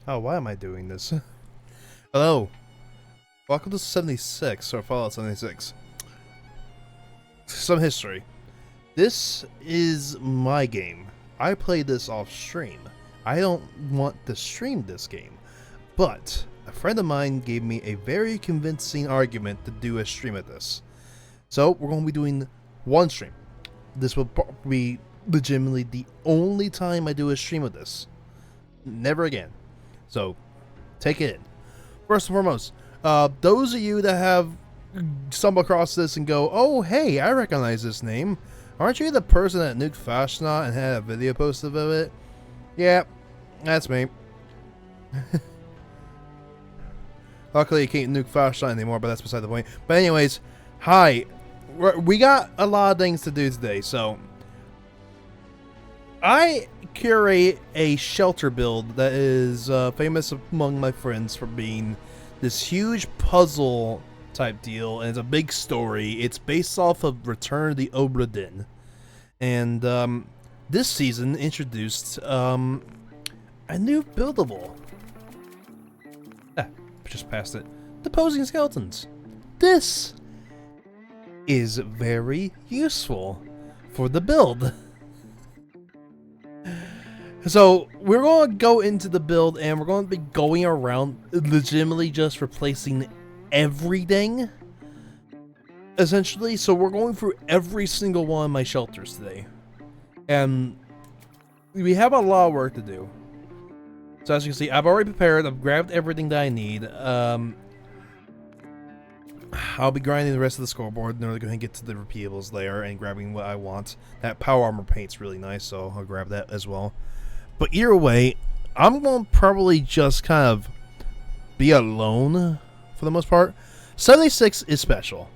Oh, why am I doing this? Hello. Welcome to 76, or Fallout 76. Some history. This is my game. I play this off stream. I don't want to stream this game. But a friend of mine gave me a very convincing argument to do a stream of this. So we're going to be doing one stream. This will be legitimately the only time I do a stream of this. Never again. So, take it in. First and foremost, those of you that have stumbled across this and go, oh, hey, I recognize this name. Aren't you the person that nuked Fashtnacht and had a video posted of it? Yeah, that's me. Luckily, you can't nuke Fashtnacht anymore, but that's beside the point. But anyways, hi. We got a lot of things to do today, so I curate a shelter build that is famous among my friends for being this huge puzzle type deal, and it's a big story. It's based off of Return of the Obra Dinn, and this season introduced a new buildable. Just past it. Deposing Skeletons. This is very useful for the build. So we're going to go into the build and we're going to be going around legitimately just replacing everything, essentially. So we're going through every single one of my shelters today, and we have a lot of work to do. So as you can see, I've already prepared. I've grabbed everything that I need. I'll be grinding the rest of the scoreboard in order to go and get to the repeatables there and grabbing what I want. That power armor paint's really nice, so I'll grab that as well. But either way, I'm going to probably just kind of be alone for the most part. 76 is special.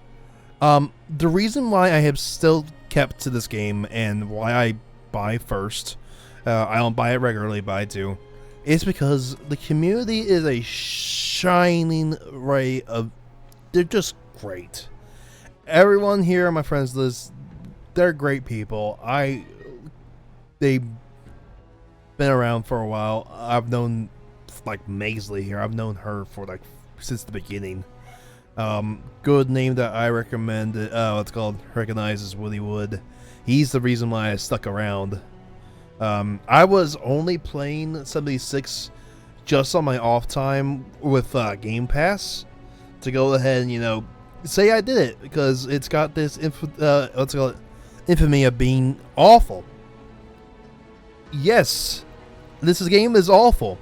The reason why I have still kept to this game and why I buy first, I don't buy it regularly, but I do, is because the community is a shining ray of... They're just great. Everyone here on my friends list, they're great people. They've been around for a while. I've known, like, Maisley here. I've known her for, like, since the beginning. Good name that I recommend. It's called Recognizes Woody Wood. He's the reason why I stuck around. I was only playing 76 just on my off time with Game Pass to go ahead and, you know, say I did it, because it's got this what's it called, infamy of being awful. Yes, this game is awful,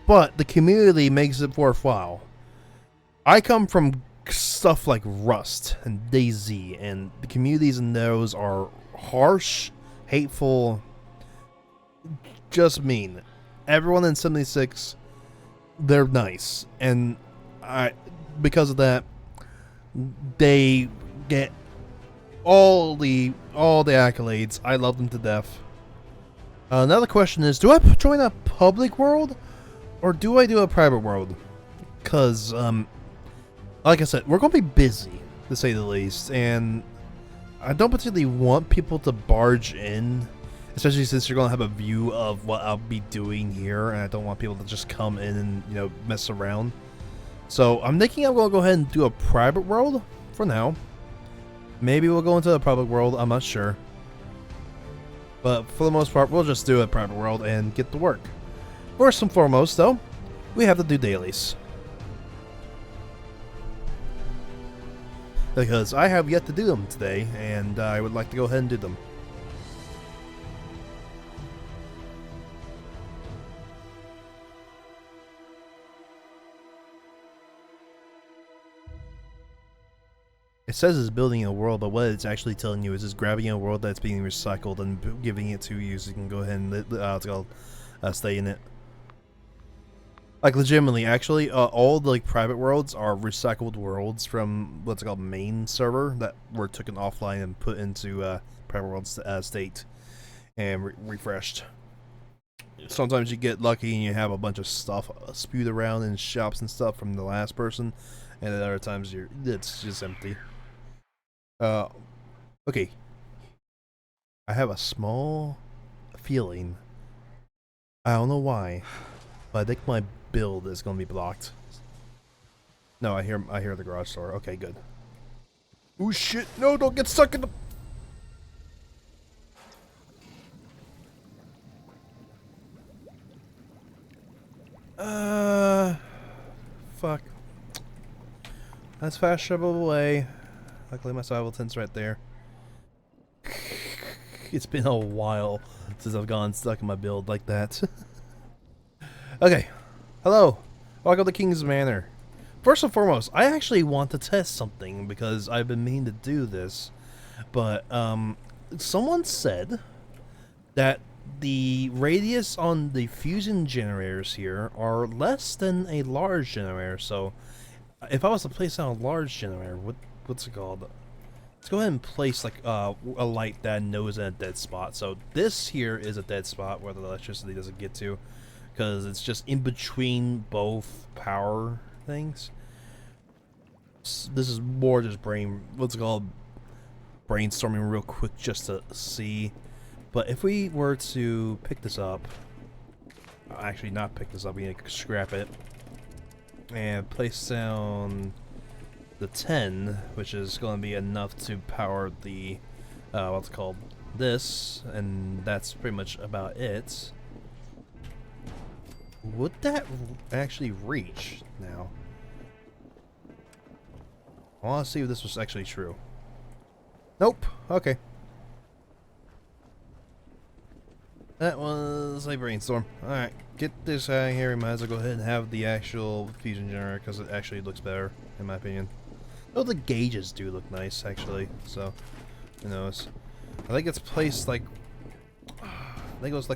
but the community makes it worthwhile. I come from stuff like Rust and DayZ, and the communities in those are harsh, hateful, just mean. Everyone in 76, they're nice, and because of that, they get all the accolades. I love them to death. Another question is, do I join a public world or do I do a private world? Because like I said, we're gonna be busy, to say the least, and I don't particularly want people to barge in, especially since you're gonna have a view of what I'll be doing here, and I don't want people to just come in and, you know, mess around. So I'm thinking I'm gonna go ahead and do a private world for now. Maybe we'll go into a public world, I'm not sure. But for the most part, we'll just do a private world and get to work. First and foremost, though, we have to do dailies. Because I have yet to do them today, and I would like to go ahead and do them. It says it's building a world, but what it's actually telling you is it's grabbing a world that's being recycled and giving it to you so you can go ahead and stay in it. Like, legitimately, actually, all the, like, private worlds are recycled worlds from what's called main server that were taken offline and put into private world state and refreshed. Sometimes you get lucky and you have a bunch of stuff spewed around in shops and stuff from the last person, and then other times it's just empty. Okay. I have a small feeling. I don't know why, but I think my build is gonna be blocked. No, I hear the garage door. Okay, good. Oh shit! No, don't get stuck in the. Fuck. That's fast travel away. Luckily, my survival tent's right there. It's been a while since I've gone stuck in my build like that. Okay. Hello. Welcome to King's Manor. First and foremost, I actually want to test something because I've been meaning to do this. But, someone said that the radius on the fusion generators here are less than a large generator. So, if I was to place down a large generator, what's it called? Let's go ahead and place like a light that knows a dead spot. So this here is a dead spot where the electricity doesn't get to, because it's just in between both power things. This is more just brainstorming real quick just to see. But if we were to pick this up, actually not pick this up, we need to scrap it and place down the 10, which is going to be enough to power the what's called this, and that's pretty much about it. Would that actually reach now? I want to see if this was actually true. Nope. Okay. That was a brainstorm. Alright, get this out of here. We might as well go ahead and have the actual fusion generator, because it actually looks better, in my opinion. Oh, the gauges do look nice, actually, so who knows. I think it's placed like,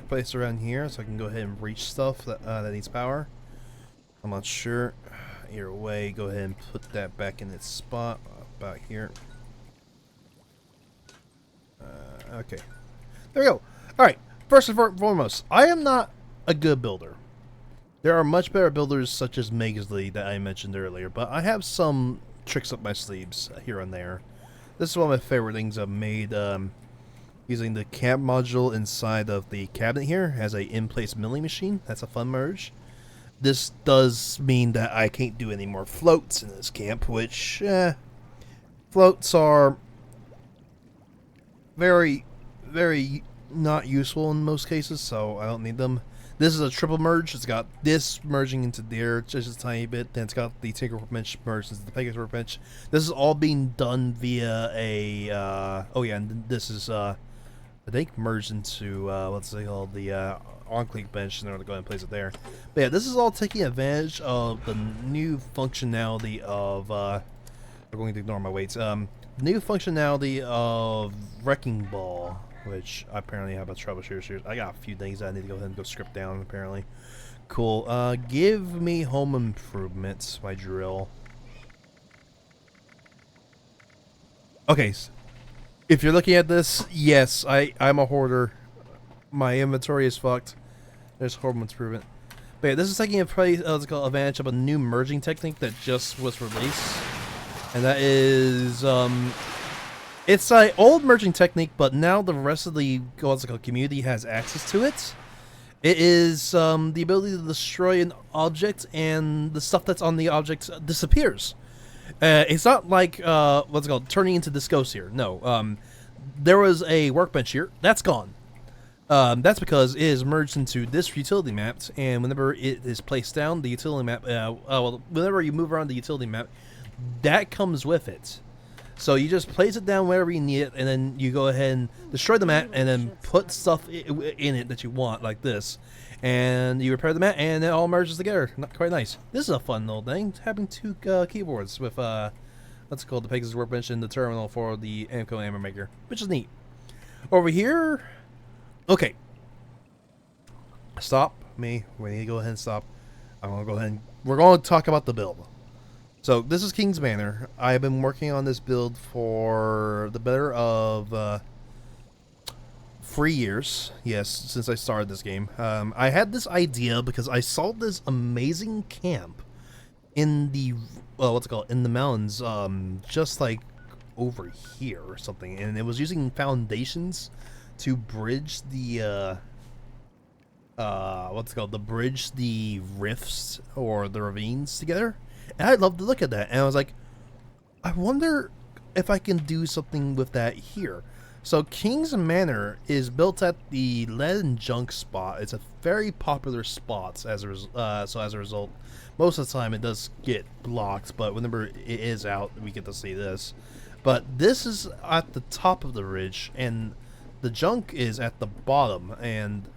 placed around here, so I can go ahead and reach stuff that needs power. I'm not sure. Either way, go ahead and put that back in its spot, about here. Okay. There we go. Alright, first and foremost, I am not a good builder. There are much better builders such as Megasley that I mentioned earlier, but I have some tricks up my sleeves here and there. This is one of my favorite things I've made, using the camp module inside of the cabinet here as a in-place milling machine. That's a fun merge. This does mean that I can't do any more floats in this camp, which, floats are very, very not useful in most cases, so I don't need them. This is a triple merge. It's got this merging into there just a tiny bit. Then it's got the Tinker Workbench merged into the Pegasus Workbench. This is all being done via a oh yeah, and this is I think merged into what's it called, the on-click bench, and they're going to go ahead and place it there. But yeah, this is all taking advantage of the new functionality of we're going to ignore my weights. New functionality of Wrecking Ball, which I apparently have a troubleshooter series. I got a few things that I need to go ahead and go script down, apparently. Cool. Give me home improvements, my drill. Okay, if you're looking at this, yes, I'm a hoarder. My inventory is fucked. There's home improvement. But yeah, this is taking advantage of a new merging technique that just was released. And that is, it's an old merging technique, but now the rest of the community has access to it. It is the ability to destroy an object, and the stuff that's on the object disappears. It's not like turning into this ghost here. No, there was a workbench here that's gone. That's because it is merged into this utility map, and whenever it is placed down, the utility map, whenever you move around the utility map, that comes with it. So you just place it down wherever you need it, and then you go ahead and destroy the map, and then put stuff in it that you want, like this. And you repair the map, and it all merges together. Not quite nice. This is a fun little thing, having two keyboards with, what's it called, the Pegasus Workbench and the terminal for the Amco Hammer Maker, which is neat. Over here, okay. Stop me. We need to go ahead and stop. I'm going to go ahead and, we're going to talk about the build. So this is King's Manor. I've been working on this build for the better of 3 years. Yes, since I started this game. I had this idea because I saw this amazing camp in the in the mountains, just like over here or something, and it was using foundations to bridge the bridge the rifts or the ravines together. And I love to look at that, and I was like, I wonder if I can do something with that here. So King's Manor is built at the lead and junk spot. It's a very popular spot, so as a result, most of the time it does get blocked, but whenever it is out, we get to see this. But this is at the top of the ridge, and the junk is at the bottom, and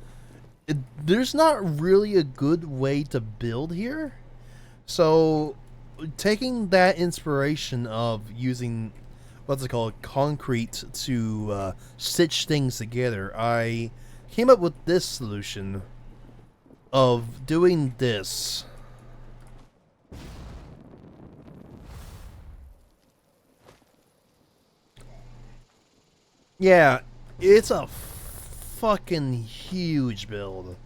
there's not really a good way to build here. So, taking that inspiration of using, concrete to stitch things together, I came up with this solution of doing this. Yeah, it's a fucking huge build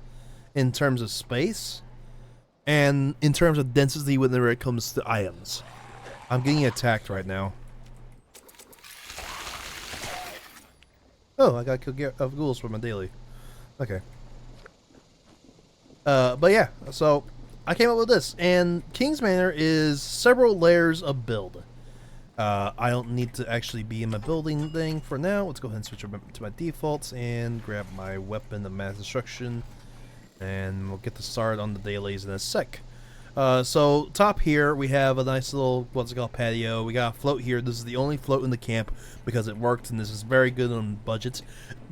in terms of space. And in terms of density whenever it comes to items. I'm getting attacked right now. Oh, I got to kill ghouls for my daily. Okay. But yeah, so I came up with this. And King's Manor is several layers of build. I don't need to actually be in my building thing for now. Let's go ahead and switch over to my defaults and grab my weapon of mass destruction. And we'll get to start on the dailies in a sec. So top here we have a nice little patio. We got a float here. This is the only float in the camp because it worked, and this is very good on budgets.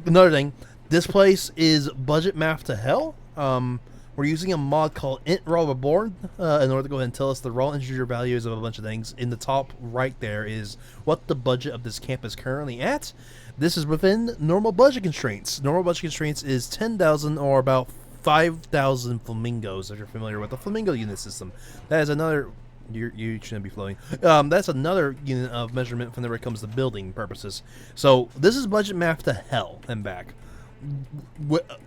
Another thing, this place is budget math to hell. We're using a mod called Int Raw Reborn in order to go ahead and tell us the raw integer values of a bunch of things. In the top right there is what the budget of this camp is currently at. This is within normal budget constraints. Normal budget constraints is 10,000 or about 5,000 flamingos, if you're familiar with the flamingo unit system. That is another... You shouldn't be floating. That's another unit of measurement whenever it comes to building purposes. So this is budget math to hell and back.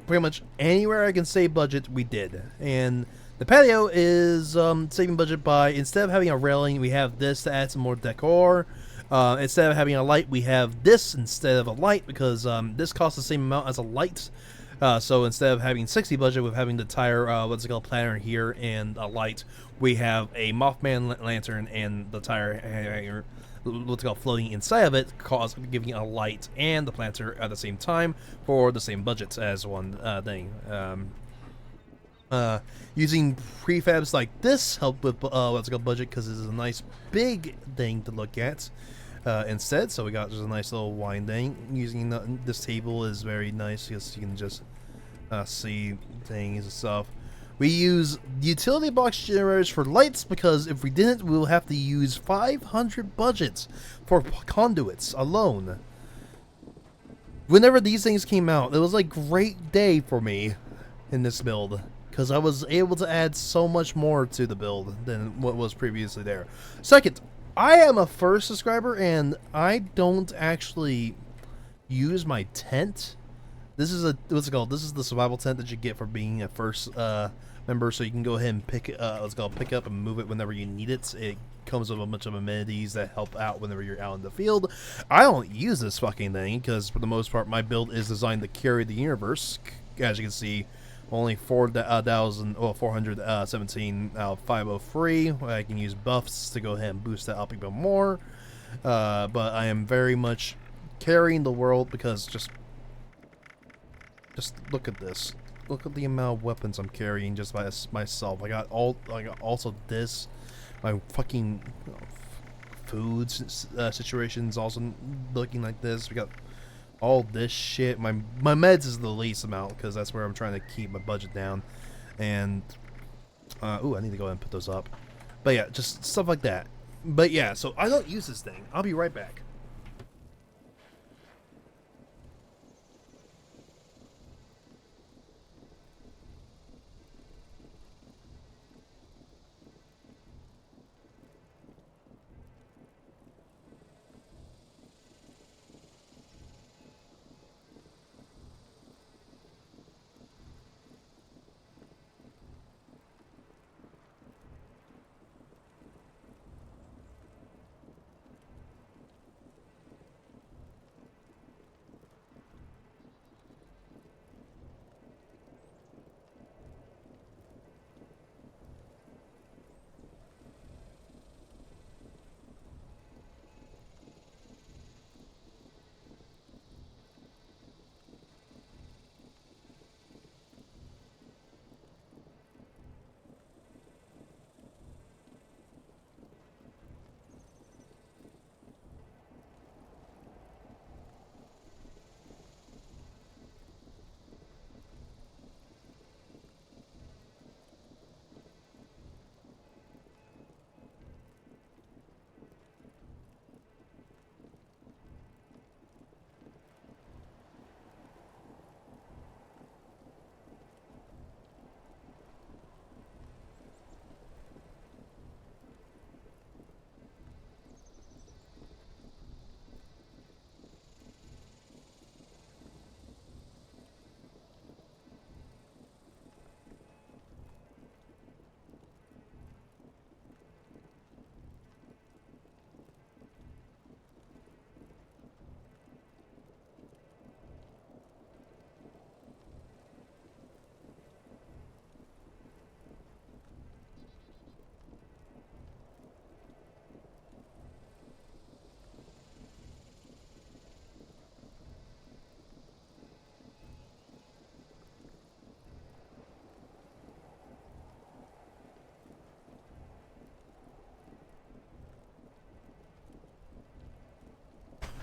Pretty much anywhere I can save budget, we did. And the patio is saving budget by, instead of having a railing, we have this to add some more decor. Instead of having a light, we have this instead of a light, because this costs the same amount as a light. So instead of having 60 budget with having the tire, planner here and a light, we have a Mothman lantern and the tire hanger, floating inside of it, giving a light and the planter at the same time for the same budget as one thing. Uh, Using prefabs like this helped with what's it called budget because it's a nice big thing to look at instead. So we got just a nice little wine thing. Using this table is very nice because you can just see things and stuff. We use utility box generators for lights because if we didn't, we'll have to use 500 budgets for conduits alone. Whenever these things came out, it was a great day for me in this build because I was able to add so much more to the build than what was previously there. Second, I am a first subscriber and I don't actually use my tent. This is a what's it called? This is the survival tent that you get for being a first member, so you can go ahead and pick pick up and move it whenever you need it. It comes with a bunch of amenities that help out whenever you're out in the field. I don't use this fucking thing because for the most part my build is designed to carry the universe. As you can see, only 417 out of 503. I can use buffs to go ahead and boost that up even more. But I am very much carrying the world because just look at this. Look at the amount of weapons I'm carrying just by myself. I got also this. My fucking food situation's also looking like this. We got all this shit. My meds is the least amount because that's where I'm trying to keep my budget down. And ooh, I need to go ahead and put those up. But yeah, just stuff like that. But yeah, so I don't use this thing. I'll be right back.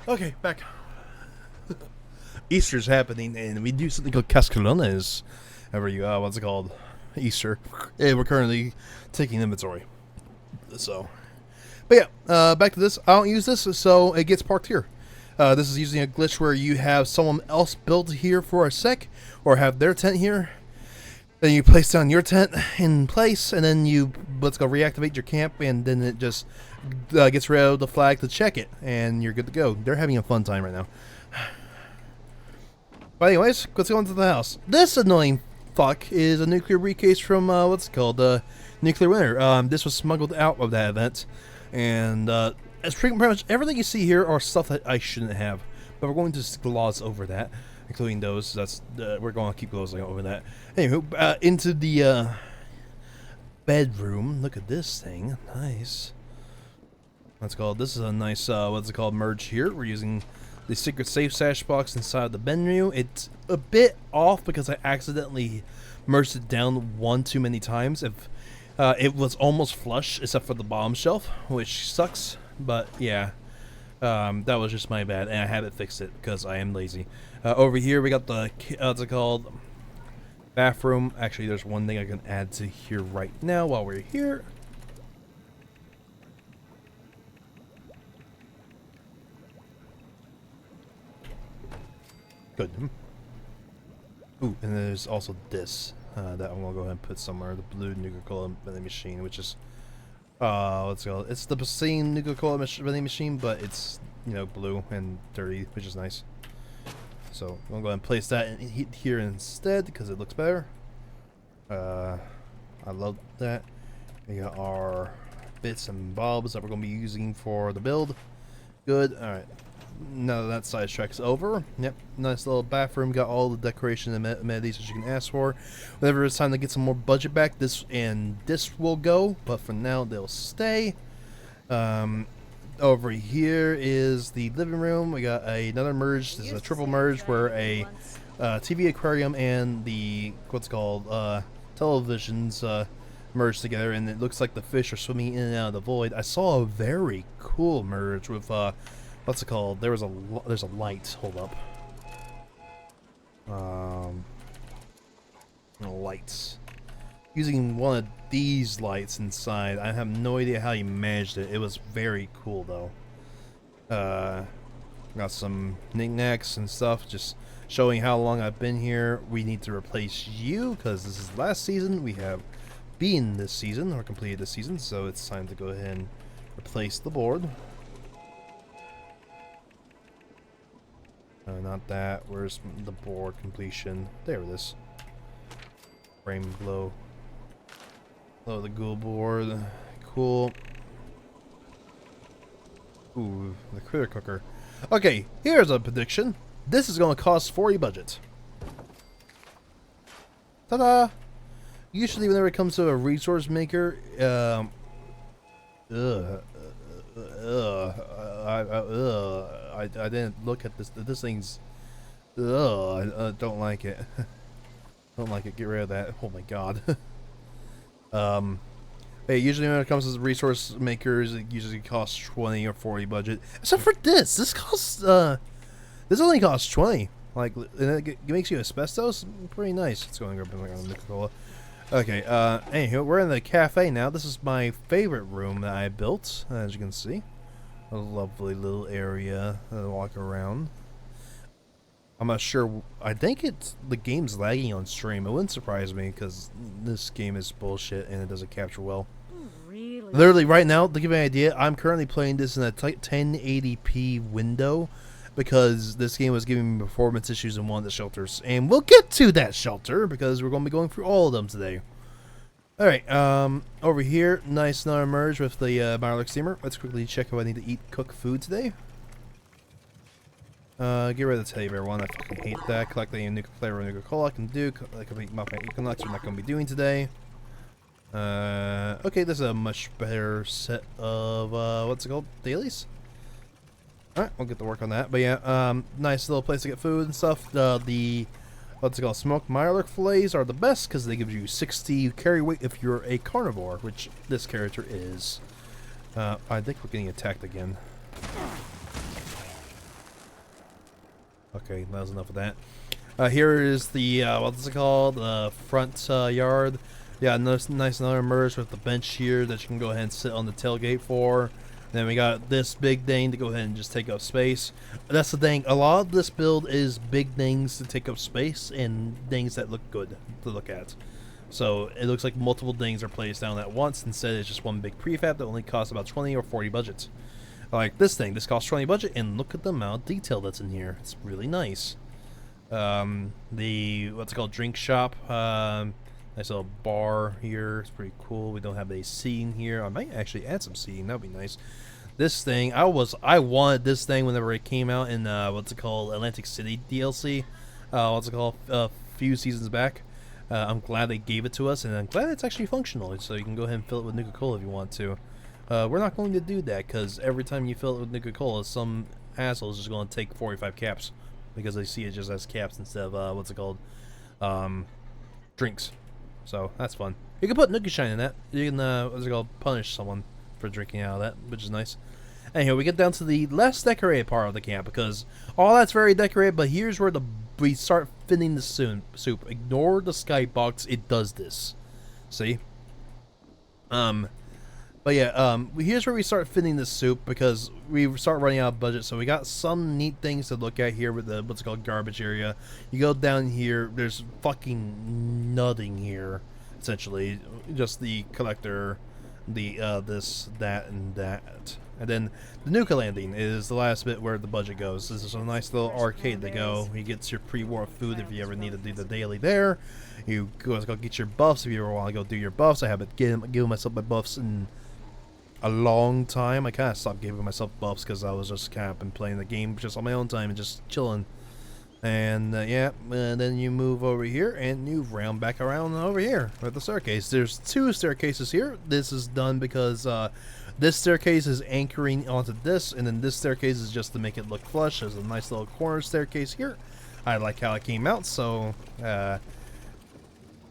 Okay, back. Easter's happening, and we do something called Cascarones every what's it called? Easter. And we're currently taking inventory. So, but yeah, back to this. I don't use this, so it gets parked here. This is using a glitch where you have someone else build here for a sec, or have their tent here. Then you place down your tent in place, and then you let's go reactivate your camp, and then it just gets rid of the flag to check it, and you're good to go. They're having a fun time right now. But anyways, let's go into the house. This annoying fuck is a nuclear briefcase from what's it called, Nuclear Winter. This was smuggled out of that event, and as pretty much everything you see here are stuff that I shouldn't have, but we're going to gloss over that, including those. That's we're going to keep glossing over that. Anywho, into the bedroom. Look at this thing, nice. What's it called? This is a nice what's it called, merge here. We're using the secret safe stash box inside the bedroom. It's a bit off because I accidentally merged it down one too many times. If it was almost flush except for the bottom shelf, which sucks. But yeah, that was just my bad, and I had to fix it because I am lazy. Over here we got the what's it called? Bathroom. Actually, there's one thing I can add to here right now while we're here. Good. Ooh, and there's also this that I'm gonna go ahead and put somewhere. The blue Nuka-Cola vending machine, which is what's it called? It's the same Nuka-Cola vending machine, but it's, you know, blue and dirty, which is nice. So I'm gonna go ahead and place that in here instead because it looks better. I love that. We got our bits and bobs that we're gonna be using for the build. Good. All right. Now that sidetrack's over. Yep, nice little bathroom. Got all the decoration and amenities that you can ask for. Whenever it's time to get some more budget back, this will go. But for now, they'll stay. Over here is the living room. We got another merge. This is a triple merge where a TV aquarium and the what's called televisions merge together, and it looks like the fish are swimming in and out of the void. I saw a very cool merge with what's it called? There's a light. Hold up. Lights. Using one of these lights inside. I have no idea how you managed it. It was very cool though. Got some knickknacks and stuff, just showing how long I've been here. We need to replace you because this is last season. We have been this season or completed this season, so it's time to go ahead and replace the board. Not that. Where's the board completion? There it is. Frame below. Below the ghoul board. Cool. Ooh, the critter cooker. Okay, here's a prediction. This is going to cost 40 budget. Ta-da! Usually whenever it comes to a resource maker, I didn't look at this. This thing's. I don't like it. Don't like it. Get rid of that. Oh my god. Hey, usually when it comes to resource makers, it usually costs 20 or 40 budget. Except for this. This costs. This only costs 20. Like, and it makes you asbestos. Pretty nice. Let's go and grab a Nuka-Cola. Okay. Anywho, we're in the cafe now. This is my favorite room that I built, as you can see. A lovely little area to walk around. I'm not sure. I think the game's lagging on stream. It wouldn't surprise me because this game is bullshit and it doesn't capture well. Really? Literally right now, to give you an idea, I'm currently playing this in a 1080p window because this game was giving me performance issues in one of the shelters. And we'll get to that shelter because we're going to be going through all of them today. Alright, over here, nice another merge with the Mirelurk steamer. Let's quickly check if I need to cook food today. Get rid of the teddy bear one. I fucking hate that. Collecting a flavor of Nuka-Cola I can do. Like a muffin equinox we're not going to be doing today. Okay, this is a much better set of, what's it called? Dailies? Alright, we'll get to work on that. But yeah, nice little place to get food and stuff. What's it called? Smoked Mirelurk fillets are the best because they give you 60 carry weight if you're a carnivore, which this character is. I think we're getting attacked again. Okay, that was enough of that. Here is the, what's it called? Front yard. Yeah, nice another merge with the bench here that you can go ahead and sit on the tailgate for. Then we got this big thing to go ahead and just take up space. That's the thing. A lot of this build is big things to take up space and things that look good to look at. So it looks like multiple things are placed down at once. Instead, it's just one big prefab that only costs about 20 or 40 budget. Like this thing. This costs 20 budget, and look at the amount of detail that's in here. It's really nice. The what's it called? Drink shop. Nice little bar here. It's pretty cool. We don't have a seating here. I might actually add some seating. That'd be nice. This thing, I wanted this thing whenever it came out in what's it called? Atlantic City DLC. What's it called? A few seasons back. I'm glad they gave it to us, and I'm glad it's actually functional. So you can go ahead and fill it with Nuka-Cola if you want to. We're not going to do that because every time you fill it with Nuka-Cola, some asshole is just going to take 45 caps because they see it just as caps instead of what's it called? drinks. So that's fun. You can put Nookie Shine in that. You can what's it called, punish someone for drinking out of that, which is nice. Anyhow, we get down to the less decorated part of the camp because all that's very decorated, but here's where we start finning the soup. Ignore the skybox, it does this. See? But yeah, here's where we start finning the soup because we start running out of budget. So we got some neat things to look at here with the what's it called, garbage area. You go down here, there's fucking nothing here, essentially. Just the collector, the this, that, and that. And then the Nuka Landing is the last bit where the budget goes. This is a nice little arcade to go. You get your pre-war food if you ever need to do the daily there. You go get your buffs if you ever want to go do your buffs. I haven't given myself my buffs in a long time. I kind of stopped giving myself buffs because I was just kind of been playing the game just on my own time and just chilling. And yeah, and then you move over here and you round back around over here at the staircase. There's 2 staircases here. This is done because this staircase is anchoring onto this, and then this staircase is just to make it look flush. There's a nice little corner staircase here. I like how it came out, so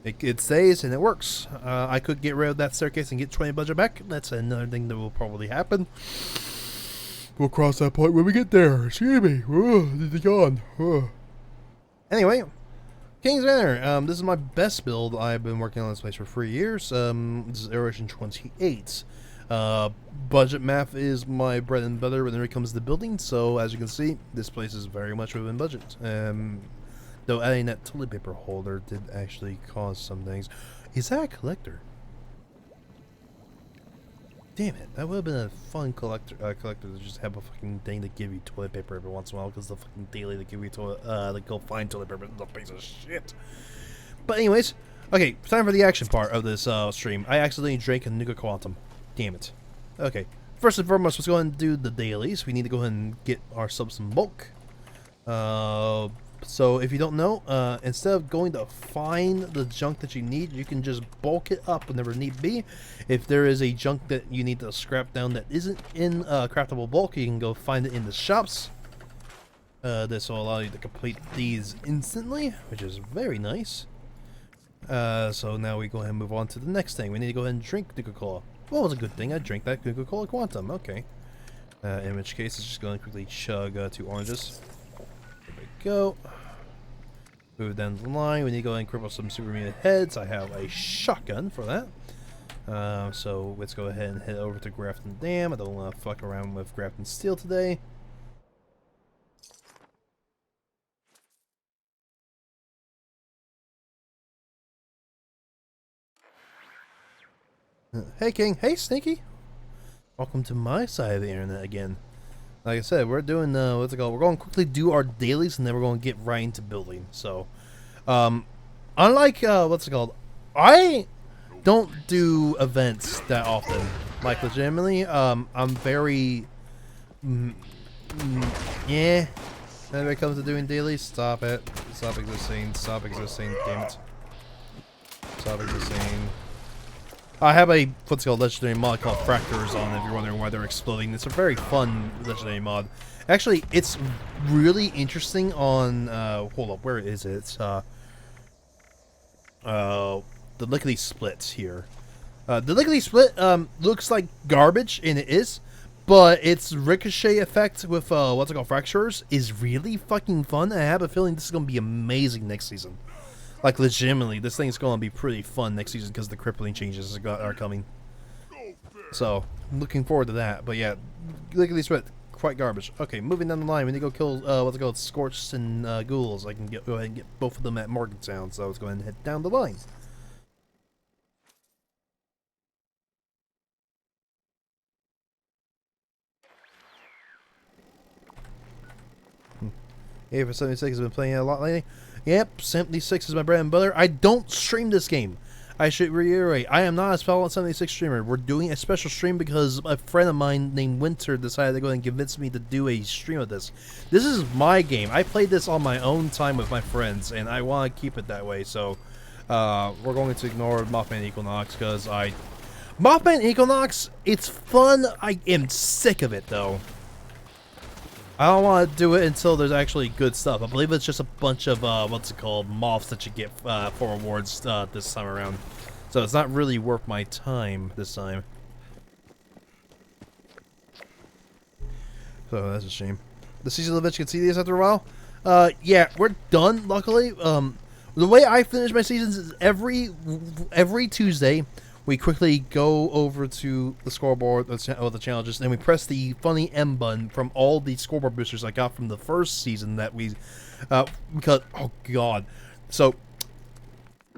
it stays and it works. I could get rid of that staircase and get 20 budget back. That's another thing that will probably happen. We'll cross that point when we get there. Excuse me. It's gone. Anyway, King's Manor. This is my best build. I've been working on this place for 3 years. This is iteration 28. Budget math is my bread and butter when it comes to building, so as you can see, this place is very much within budget. Though adding that toilet paper holder did actually cause some things. Is that a collector? Damn it, that would have been a fun collector to just have a fucking thing to give you toilet paper every once in a while, because the fucking daily to give you toilet, like go find toilet paper is a piece of shit. But anyways, okay, time for the action part of this stream. I accidentally drank a Nuka Quantum. Damn it. Okay, first and foremost, let's go ahead and do the dailies. We need to go ahead and get ourselves some bulk. So if you don't know, instead of going to find the junk that you need, you can just bulk it up whenever need be. If there is a junk that you need to scrap down that isn't in craftable bulk, you can go find it in the shops. This will allow you to complete these instantly, which is very nice. So now we go ahead and move on to the next thing. We need to go ahead and drink Nuka-Cola. Well, it was a good thing I drank that Nuka-Cola Quantum. Okay. In which case, it's just going to quickly chug 2 oranges. There we go. Move down the line. We need to go ahead and cripple some super mutant heads. I have a shotgun for that. So let's go ahead and head over to Grafton Dam. I don't want to fuck around with Grafton Steel today. Hey King, hey Sneaky. Welcome to my side of the internet again. Like I said, we're doing what's it called? We're going to quickly do our dailies, and then we're going to get right into building. So, unlike what's it called? I don't do events that often. Like legitimately, I'm very yeah. When it comes to doing dailies, stop it. Stop existing. Stop existing. Damn it. Stop existing. I have a what's called legendary mod called Fractures on, if you're wondering why they're exploding. It's a very fun legendary mod. Actually, it's really interesting on hold up, where is it? It's the Lickety Split here. The Lickety Split looks like garbage, and it is, but its ricochet effect with what's it called, Fractures is really fucking fun. I have a feeling this is gonna be amazing next season. Like, legitimately, this thing's going to be pretty fun next season because the crippling changes are coming. So, looking forward to that. But yeah, look at these sweat, quite garbage. Okay, moving down the line, we need to go kill, what's it called, Scorched and Ghouls. I can go ahead and get both of them at Morgantown, so let's go ahead and head down the line. Hey, for 76 has been playing a lot lately. Yep, 76 is my bread and butter. I don't stream this game. I should reiterate, I am not a Fallout 76 streamer. We're doing a special stream because a friend of mine named Winter decided to go and convince me to do a stream of this. This is my game. I played this on my own time with my friends, and I want to keep it that way. So, we're going to ignore Mothman Equinox because Mothman Equinox, it's fun. I am sick of it, though. I don't want to do it until there's actually good stuff. I believe it's just a bunch of, what's it called, moths that you get for rewards this time around. So it's not really worth my time this time. So that's a shame. The season of which you can see these after a while. Yeah, we're done, luckily. The way I finish my seasons is every Tuesday, we quickly go over to the scoreboard, the challenges, and we press the funny M button from all the scoreboard boosters I got from the first season that we, because, oh god. So,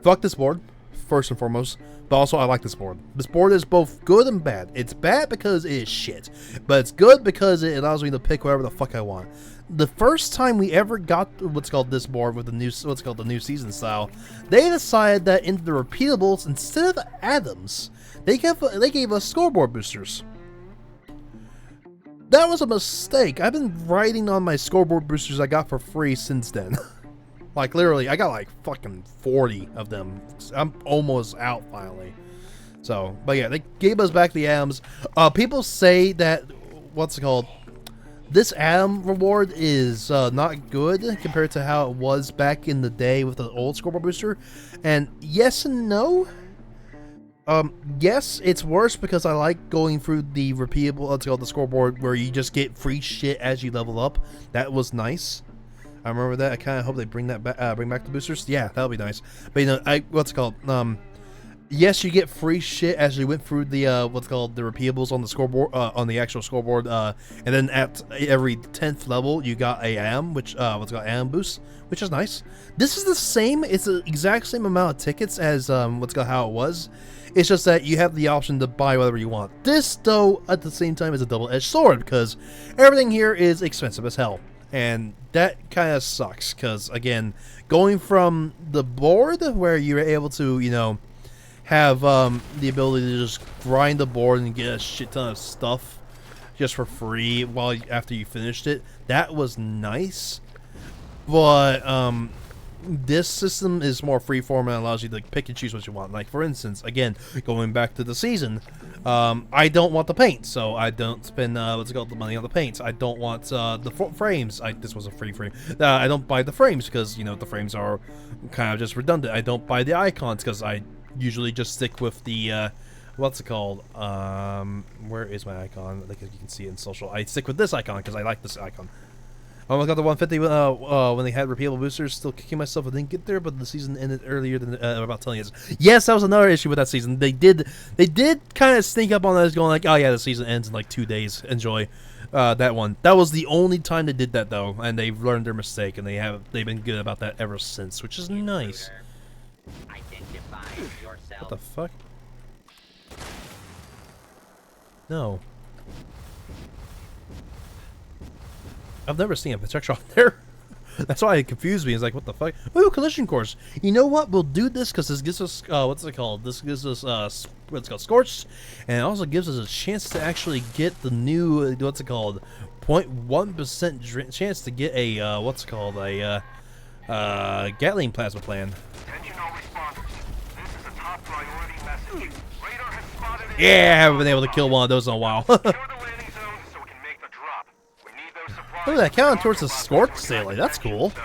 fuck this board, first and foremost, but also I like this board. This board is both good and bad. It's bad because it is shit, but it's good because it allows me to pick whatever the fuck I want. The first time we ever got what's called this board with the new the new season style, they decided that into the repeatables instead of atoms, they gave us scoreboard boosters. That was a mistake. I've been riding on my scoreboard boosters I got for free since then. Like literally, I got like fucking 40 of them. I'm almost out finally. So, but yeah, they gave us back the atoms. People say that what's it called? This atom reward is not good compared to how it was back in the day with the old scoreboard booster. And yes and no. Yes, it's worse because I like going through the repeatable, let's call it the scoreboard, where you just get free shit as you level up. That was nice. I remember that. I kind of hope they bring that back, bring back the boosters. Yeah, that'll be nice. But you know, what's it called? Yes, you get free shit as you went through the what's called the repeatables on the scoreboard, on the actual scoreboard, and then at every 10th level you got a AM, which what's called AM boost, which is nice. This is the same. It's the exact same amount of tickets as what's called how it was. It's just that you have the option to buy whatever you want. This, though, at the same time, is a double-edged sword because everything here is expensive as hell. And that kind of sucks because, again, going from the board where you're able to, you know, have the ability to just grind the board and get a shit ton of stuff just for free after you finished it, that was nice. But this system is more freeform and allows you to pick and choose what you want. Like, for instance, again, going back to the season, I don't want the paint, so I don't spend what's it called, the money on the paints. I don't want the frames. This was a free frame. I don't buy the frames because, you know, the frames are kind of just redundant. I don't buy the icons because I usually just stick with the what's it called? Where is my icon? I think you can see it in social. I stick with this icon because I like this icon. I almost got the 150 when they had repeatable boosters. Still kicking myself I didn't get there, but the season ended earlier than about telling us. Yes, that was another issue with that season. They did kind of sneak up on us, going like, "Oh yeah, the season ends in like 2 days. Enjoy." That one. That was the only time they did that though, and they've learned their mistake, and they've been good about that ever since, which is nice. What the fuck? No. I've never seen a projectile there. That's why it confused me. It's like, what the fuck? Ooh, collision course. You know what? We'll do this because this gives us, what's it called? This gives us, what's it called? Scorched. And it also gives us a chance to actually get the new, what's it called? 0.1% chance to get a, what's it called? A, Gatling plasma plan. Attention all responders. This is a top priority message. Radar has spotted it. Yeah, I haven't been able to kill one of those in a while. Secure the landing zone so we can make the drop. We need those supplies. Look at that, counting towards the Scorched Sailor. That's cool. Get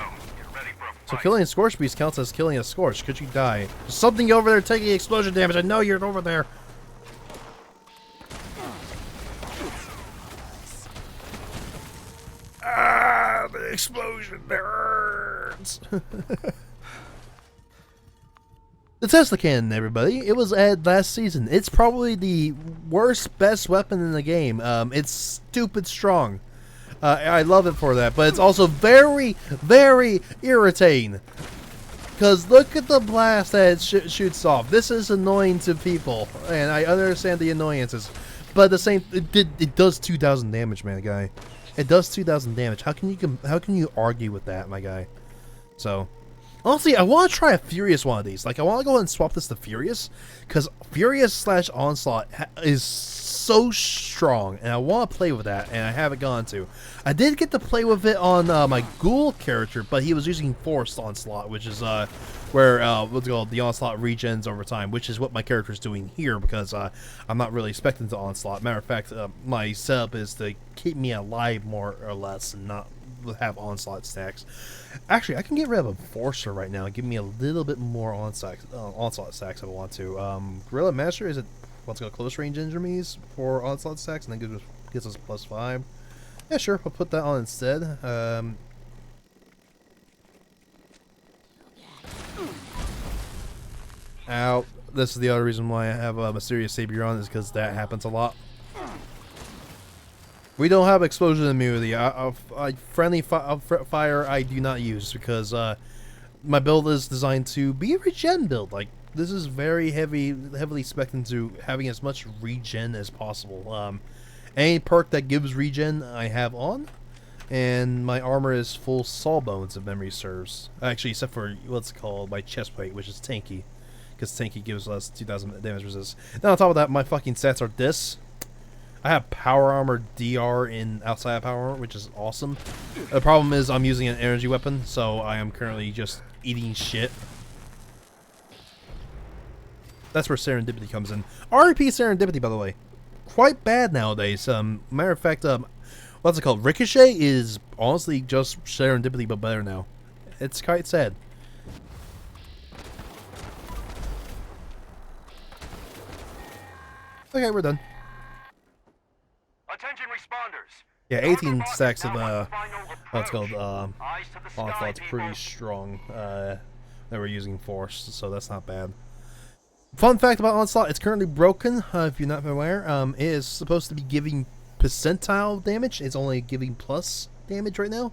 ready for a So fight. killing a Scorched Beast counts as killing a Scorch. Could you die? There's something over there taking explosion damage. I know you're over there. Ah, the explosion burns. The Tesla Cannon, everybody. It was added last season. It's probably the worst, best weapon in the game. It's stupid strong. I love it for that, but it's also very, very irritating. Because look at the blast that it shoots off. This is annoying to people, and I understand the annoyances. But at the same, it does 2,000 damage, man, guy. It does 2,000 damage. How can you argue with that, my guy? So, honestly, I want to try a Furious one of these. Like, I want to go ahead and swap this to Furious, because Furious / Onslaught is so strong, and I want to play with that, and I haven't gone to. I did get to play with it on my Ghoul character, but he was using Forced Onslaught, which where what's it called, the onslaught regens over time, which is what my character is doing here because I'm not really expecting the onslaught. Matter of fact, my setup is to keep me alive more or less and not have onslaught stacks. Actually, I can get rid of Enforcer right now and give me a little bit more onslaught stacks if I want to. Guerrilla Master, is it what's it called, close range enemies for onslaught stacks, and then gives us +5. Yeah, sure, we'll put that on instead. Ow. This is the other reason why I have a Mysterious Savior on, is because that happens a lot. We don't have explosion immunity. Friendly fire I do not use because my build is designed to be a regen build. Like, this is very heavily spec'd into having as much regen as possible. Any perk that gives regen I have on, and my armor is full Sawbones if memory serves. Actually, except for what's called my chest plate, which is tanky, because tanky gives us 2,000 damage resist. Now on top of that, my fucking stats are this. I have power armor DR in outside of power armor, which is awesome. The problem is I'm using an energy weapon, so I am currently just eating shit. That's where serendipity comes in. RP serendipity, by the way, quite bad nowadays. Matter of fact, what's it called? Ricochet is honestly just serendipity, but better now. It's quite sad. Okay, we're done. Attention responders. Yeah, 18 stacks of what's called onslaught's pretty strong. That we're using force, so that's not bad. Fun fact about onslaught: it's currently broken. If you're not aware, it is supposed to be giving percentile damage. It's only giving plus damage right now.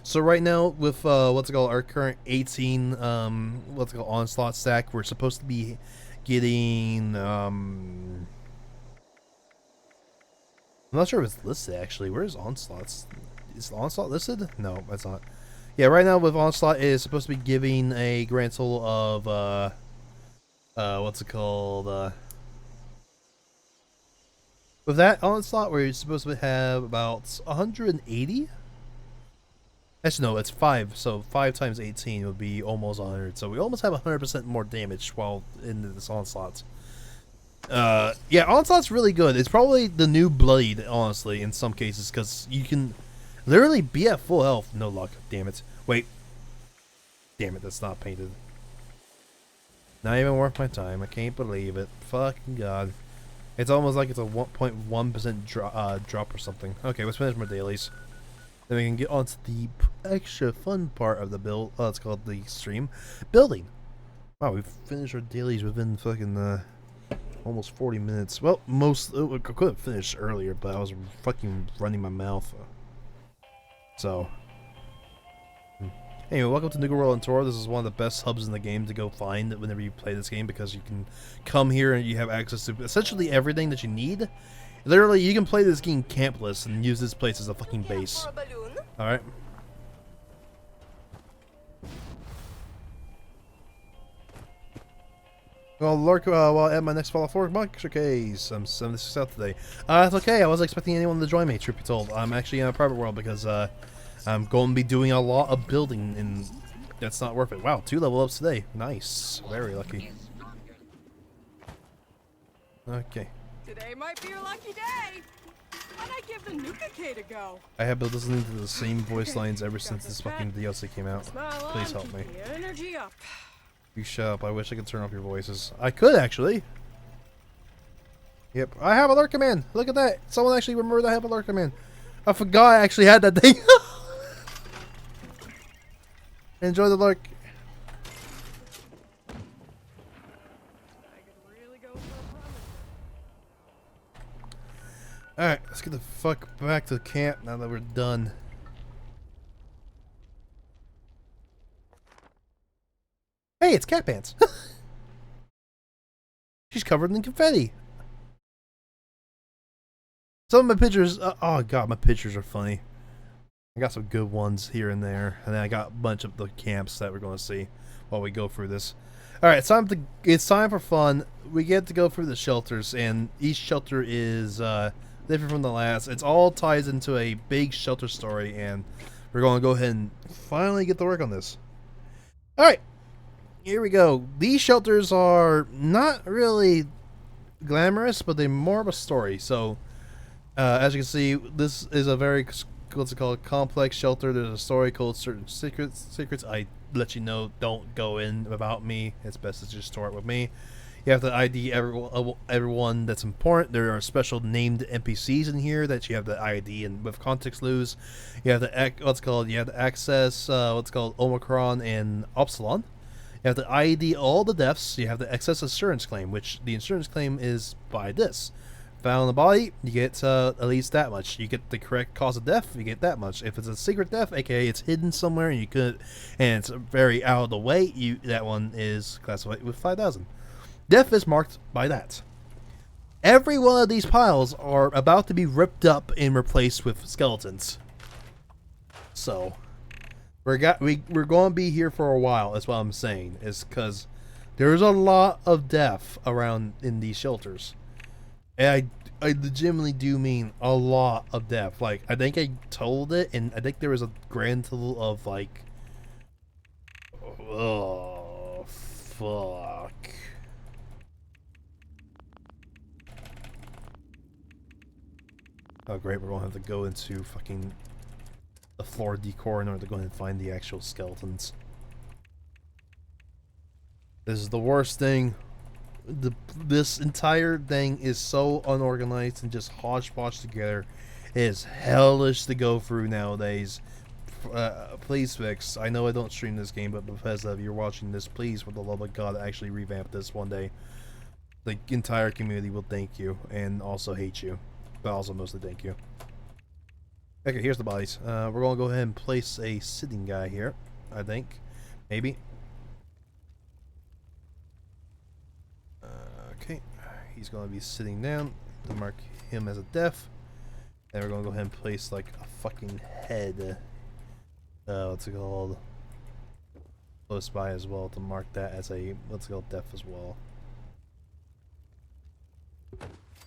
So right now with what's it called, our current 18 what's it called, onslaught stack, we're supposed to be getting I'm not sure if it's listed actually. Where's onslaughts? Is onslaught listed? No, it's not. Yeah, right now with onslaught it is supposed to be giving a grand total of what's it called? With that onslaught, we're supposed to have about 180. Actually, no, it's 5. So 5 times 18 would be almost 100. So we almost have 100% more damage while in this onslaught. Yeah, onslaught's really good. It's probably the new Blade, honestly, in some cases, because you can literally be at full health. No luck. Damn it. Wait. Damn it, that's not painted. Not even worth my time. I can't believe it. Fucking god. It's almost like it's a 1.1% drop or something. Okay, let's finish my dailies. Then we can get on to the extra fun part of the build. It's called the stream. Building. Wow, we've finished our dailies within fucking almost 40 minutes. Well, I could have finished earlier, but I was fucking running my mouth. So, anyway, welcome to Nuka World on Tour. This is one of the best hubs in the game to go find whenever you play this game, because you can come here and you have access to essentially everything that you need. Literally, you can play this game campless and use this place as a fucking base. Alright. Well, lurk while at my next Fallout 4 mod showcase. I'm 76 out today. That's okay. I wasn't expecting anyone to join me, truth be told. I'm actually in a private world because I'm going to be doing a lot of building, and that's not worth it. Wow, 2 level ups today. Nice. Very lucky. Okay. Today might be your lucky day. Why'd I give the Nuka-K to go? I have been listening to the same voice lines ever since this fucking DLC came out. Please help me. Energy up. You shut up. I wish I could turn off your voices. I could, actually. Yep. I have a lurk command. Look at that. Someone actually remembered I have a lurk command. I forgot I actually had that thing. Enjoy the lurk. Alright, let's get the fuck back to the camp now that we're done. Hey, it's Cat Pants. She's covered in confetti. Some of my pictures, oh god, my pictures are funny. I got some good ones here and there, and then I got a bunch of the camps that we're going to see while we go through this. Alright, it's time for fun. We get to go through the shelters, and each shelter is different from the last. It's all ties into a big shelter story, and we're going to go ahead and finally get to work on this. Alright. Here we go. These shelters are not really glamorous, but they're more of a story. So, as you can see, this is a very, what's it called, complex shelter. There's a story called Certain Secrets. I let you know, don't go in about me. It's best to just store it with me. You have to ID everyone that's important. There are special named NPCs in here that you have to ID and with context clues. You have to you have to access what's called Omicron and Upsilon. You have to ID all the deaths. You have to access insurance claim, which the insurance claim is by this. Found the body, you get at least that much. You get the correct cause of death, you get that much. If it's a secret death, aka it's hidden somewhere and you could, and it's very out of the way, that one is classified with 5,000. Death is marked by that. Every one of these piles are about to be ripped up and replaced with skeletons. So, we're going to be here for a while. That's what I'm saying. Is because there's a lot of death around in these shelters, and I legitimately do mean a lot of death. Like, I think I told it, and I think there was a grand total of like, oh fuck. Oh great, we're gonna have to go into fucking the floor decor in order to go and find the actual skeletons. This is the worst thing. This entire thing is so unorganized and just hodgepodge together. It is hellish to go through nowadays. Please fix. I know I don't stream this game, but Bethesda, if you're watching this, please, for the love of God, actually revamp this one day. The entire community will thank you and also hate you. But also mostly thank you. Okay, here's the bodies. We're going to go ahead and place a sitting guy here, I think. Maybe. Okay, he's going to be sitting down to mark him as a death. And we're going to go ahead and place like a fucking head. What's it called? Close by as well to mark that as a, what's it called, death as well.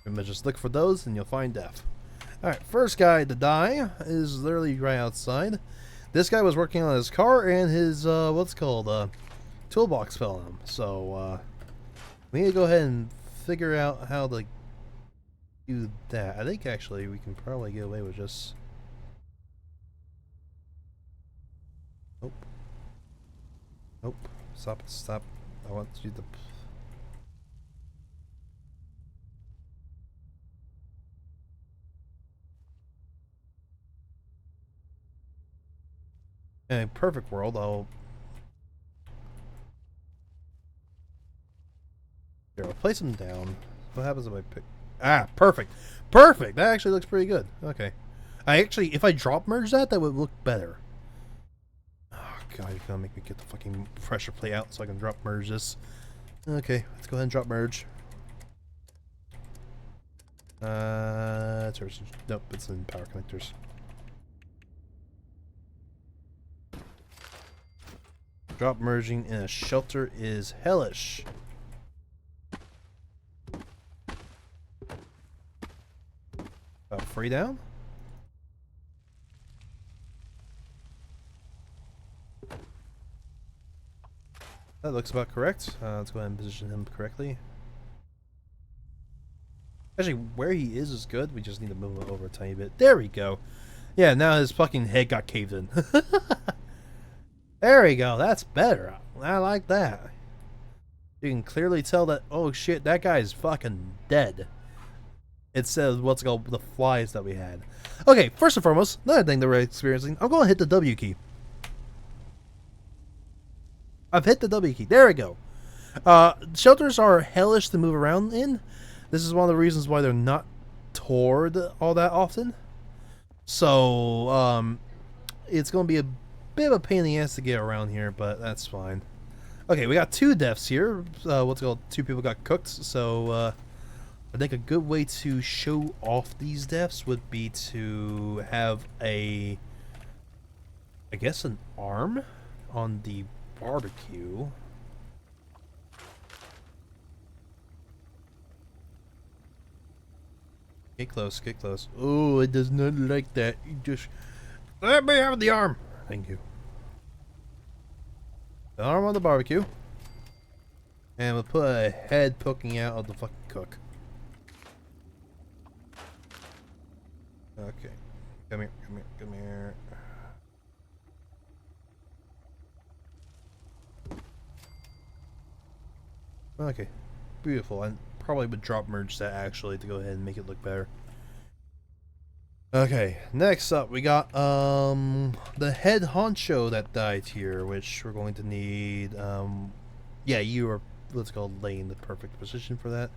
Remember, just look for those and you'll find death. Alright, first guy to die is literally right outside. This guy was working on his car and his, what's it called, toolbox fell on him. So, we need to go ahead and figure out how to do that. I think actually we can probably get away with just... Nope. Nope. Stop. I want to do the... In a perfect world, I'll place him down. What happens if I pick? Ah, perfect. Perfect! That actually looks pretty good. Okay. If I drop merge that would look better. Oh god, you're gonna make me get the fucking pressure plate out so I can drop merge this. Okay, let's go ahead and drop merge. Nope, it's in power connectors. Drop merging in a shelter is hellish. Free down? That looks about correct. Let's go ahead and position him correctly. Actually, where he is good. We just need to move him over a tiny bit. There we go. Yeah, now his fucking head got caved in. There we go. That's better. I like that. You can clearly tell that, oh shit, that guy is fucking dead. It says what's called the flies that we had. Okay, first and foremost, another thing that we're experiencing, I'm going to hit the W key. I've hit the W key. There we go. Shelters are hellish to move around in. This is one of the reasons why they're not toured all that often. So, it's going to be a bit of a pain in the ass to get around here, but that's fine. Okay, we got 2 deaths here. What's it called? 2 people got cooked, so, I think a good way to show off these deaths would be to have I guess an arm on the barbecue. Get close, get close. Oh, it does not like that. You just... Let me have the arm! Thank you. The arm on the barbecue. And we'll put a head poking out of the fucking cook. Okay. Come here, come here, come here. Okay. Beautiful. I probably would drop merge that actually to go ahead and make it look better. Okay, next up we got the head honcho that died here, which we're going to need. Yeah, you are, let's go, laying the perfect position for that.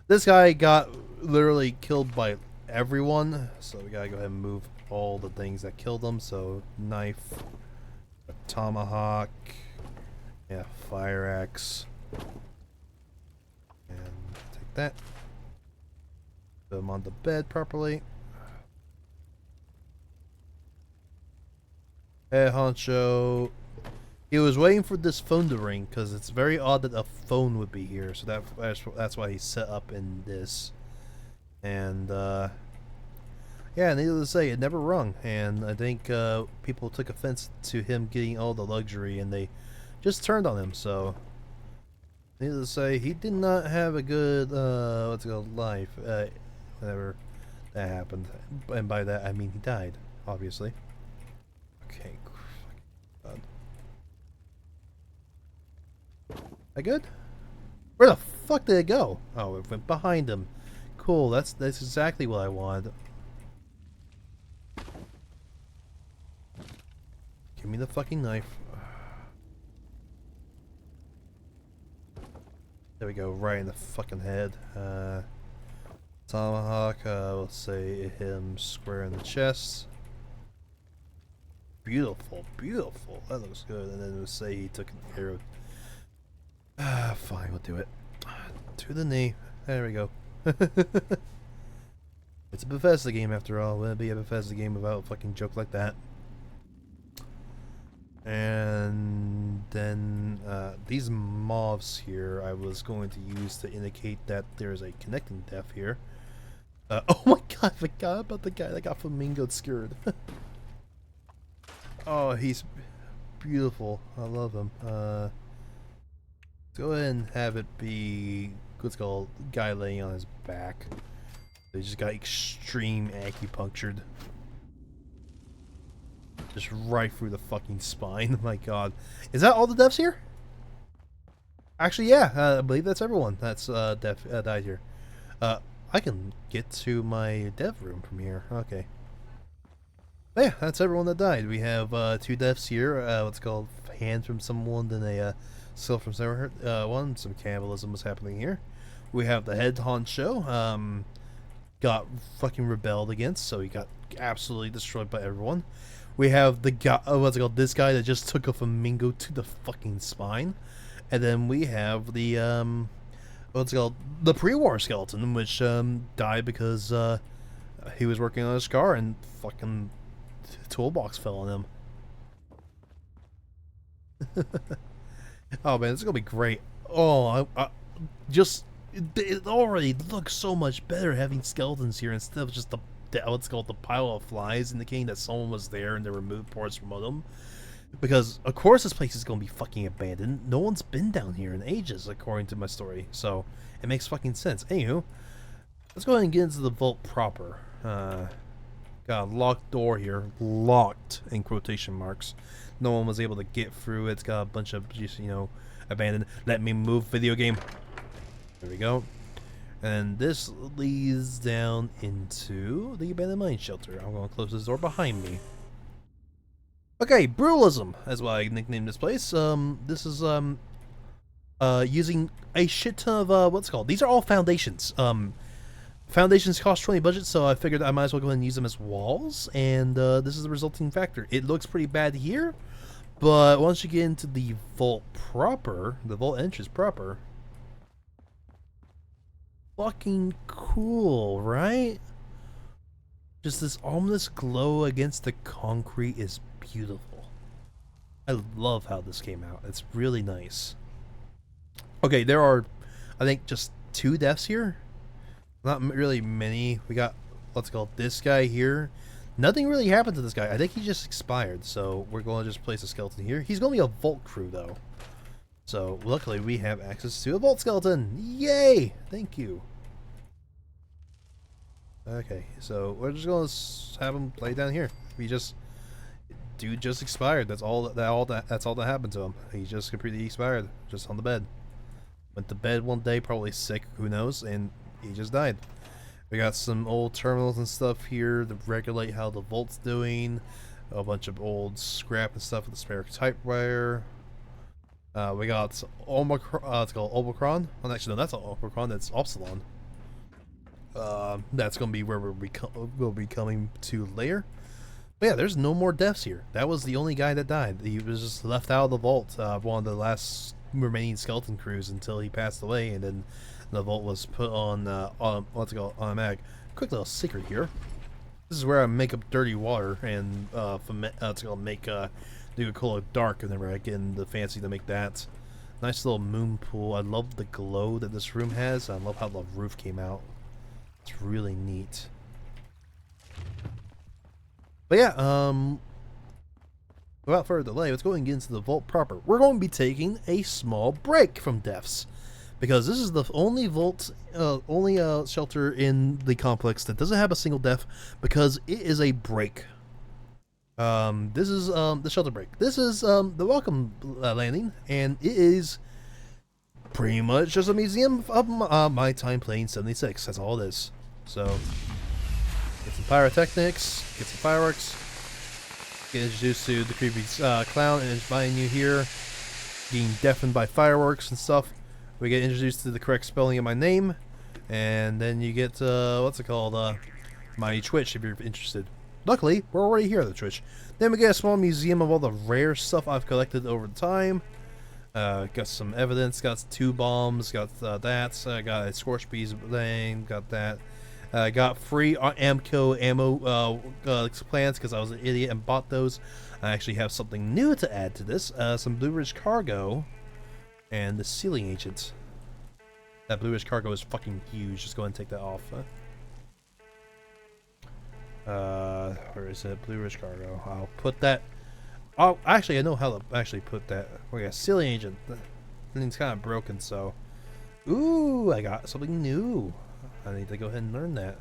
This guy got literally killed by everyone, so we gotta go ahead and move all the things that killed him. So knife, a tomahawk, yeah, fire axe, and take that. Put him on the bed properly. Hey, honcho. He was waiting for this phone to ring because it's very odd that a phone would be here. So that's why he's set up in this. And yeah, needless to say, it never rung. And I think people took offense to him getting all the luxury, and they just turned on him. So needless to say, he did not have a good what's it called, life. Whenever that happened, and by that I mean he died, obviously. Okay, God. I good? Where the fuck did it go? Oh, it went behind him. Cool, that's exactly what I wanted. Give me the fucking knife. There we go, right in the fucking head. Tomahawk, we'll say it hit him square in the chest. Beautiful, beautiful. That looks good. And then we'll say he took an arrow. Fine, we'll do it. To the knee. There we go. It's a Bethesda game after all. Wouldn't be a Bethesda game without a fucking joke like that. And then these mobs here I was going to use to indicate that there's a connecting death here. Oh my god, I forgot about the guy that got flamingo scared. Oh, he's beautiful. I love him. Let's go ahead and have it be, what's it called, guy laying on his back. He just got extreme acupunctured. Just right through the fucking spine. My god. Is that all the deaths here? Actually, yeah. I believe that's everyone that's died here. I can get to my dev room from here. Okay. Yeah, that's everyone that died. We have 2 deaths here. What's called hand from someone, then a skull from someone. Some cannibalism was happening here. We have the head honcho. Got fucking rebelled against, so he got absolutely destroyed by everyone. We have the guy, what's it called, this guy that just took a flamingo to the fucking spine. And then we have the what's it called, the pre-war skeleton, which died because he was working on a scar and fucking toolbox fell on him. Oh man, this is gonna be great. Oh, I just it already looks so much better having skeletons here instead of just the what's called the pile of flies, indicating that someone was there and they removed parts from them. Because of course this place is gonna be fucking abandoned. No one's been down here in ages, according to my story. So it makes fucking sense. Anywho, let's go ahead and get into the vault proper. Got a locked door here. Locked in quotation marks. No one was able to get through. It's got a bunch of just, you know, abandoned. Let me move, video game. There we go. And this leads down into the abandoned mine shelter. I'm going to close this door behind me. Okay, Brutalism, as what I nicknamed this place. This is using a shit ton of what's it called. These are all foundations. Foundations cost 20 budget, so I figured I might as well go ahead and use them as walls. And this is the resulting factor. It looks pretty bad here, but once you get into the vault proper, the vault entrance proper, fucking cool, right? Just this ominous glow against the concrete is beautiful. I love how this came out. It's really nice. Okay, there are, I think, just 2 deaths here. Not really many. We got, let's call it this guy here. Nothing really happened to this guy. I think he just expired, so we're going to just place a skeleton here. He's going to be a vault crew, though. So luckily we have access to a vault skeleton. Yay! Thank you. Okay, so we're just gonna have him lay down here. Dude just expired. That's all that happened to him. He just completely expired, just on the bed. Went to bed one day, probably sick, who knows, and he just died. We got some old terminals and stuff here to regulate how the vault's doing. A bunch of old scrap and stuff with the spare typewriter. We got Omicron. It's called Omicron. Well, actually, no, that's not Omicron. That's Upsilon. That's gonna be where we'll be coming to later. But yeah, there's no more deaths here. That was the only guy that died. He was just left out of the vault. One of the last remaining skeleton crews until he passed away, and then the vault was put on what's it called, automatic. Quick little secret here. This is where I make up dirty water and it's gonna make Nuka-Cola dark, whenever I get in the fancy to make that. Nice little moon pool. I love the glow that this room has. I love how the roof came out. It's really neat. But yeah, without further delay, let's go ahead and get into the vault proper. We're going to be taking a small break from deaths, because this is the only vault, shelter in the complex that doesn't have a single death, because it is a break. This is the shelter break. This is the welcome landing, and it is pretty much just a museum of my time playing 76. That's all it is. So get some pyrotechnics, get some fireworks, get introduced to the creepy clown and inviting you here, getting deafened by fireworks and stuff. We get introduced to the correct spelling of my name, and then you get what's it called, my Twitch if you're interested. Luckily, we're already here at the Twitch. Then we get a small museum of all the rare stuff I've collected over time. Got some evidence, got 2 bombs, got that, got a Scorch Bees thing, got that. Got free Amco ammo plants because I was an idiot and bought those. I actually have something new to add to this. Some Blue Ridge Cargo and the Sealing Agent. That Blue Ridge Cargo is fucking huge. Just go ahead and take that off. Where is it? Blue Ridge Cargo. I'll put that. Oh, actually, I know how to actually put that. Oh yeah, Sealing Agent. The thing's kind of broken, so. Ooh, I got something new. I need to go ahead and learn that.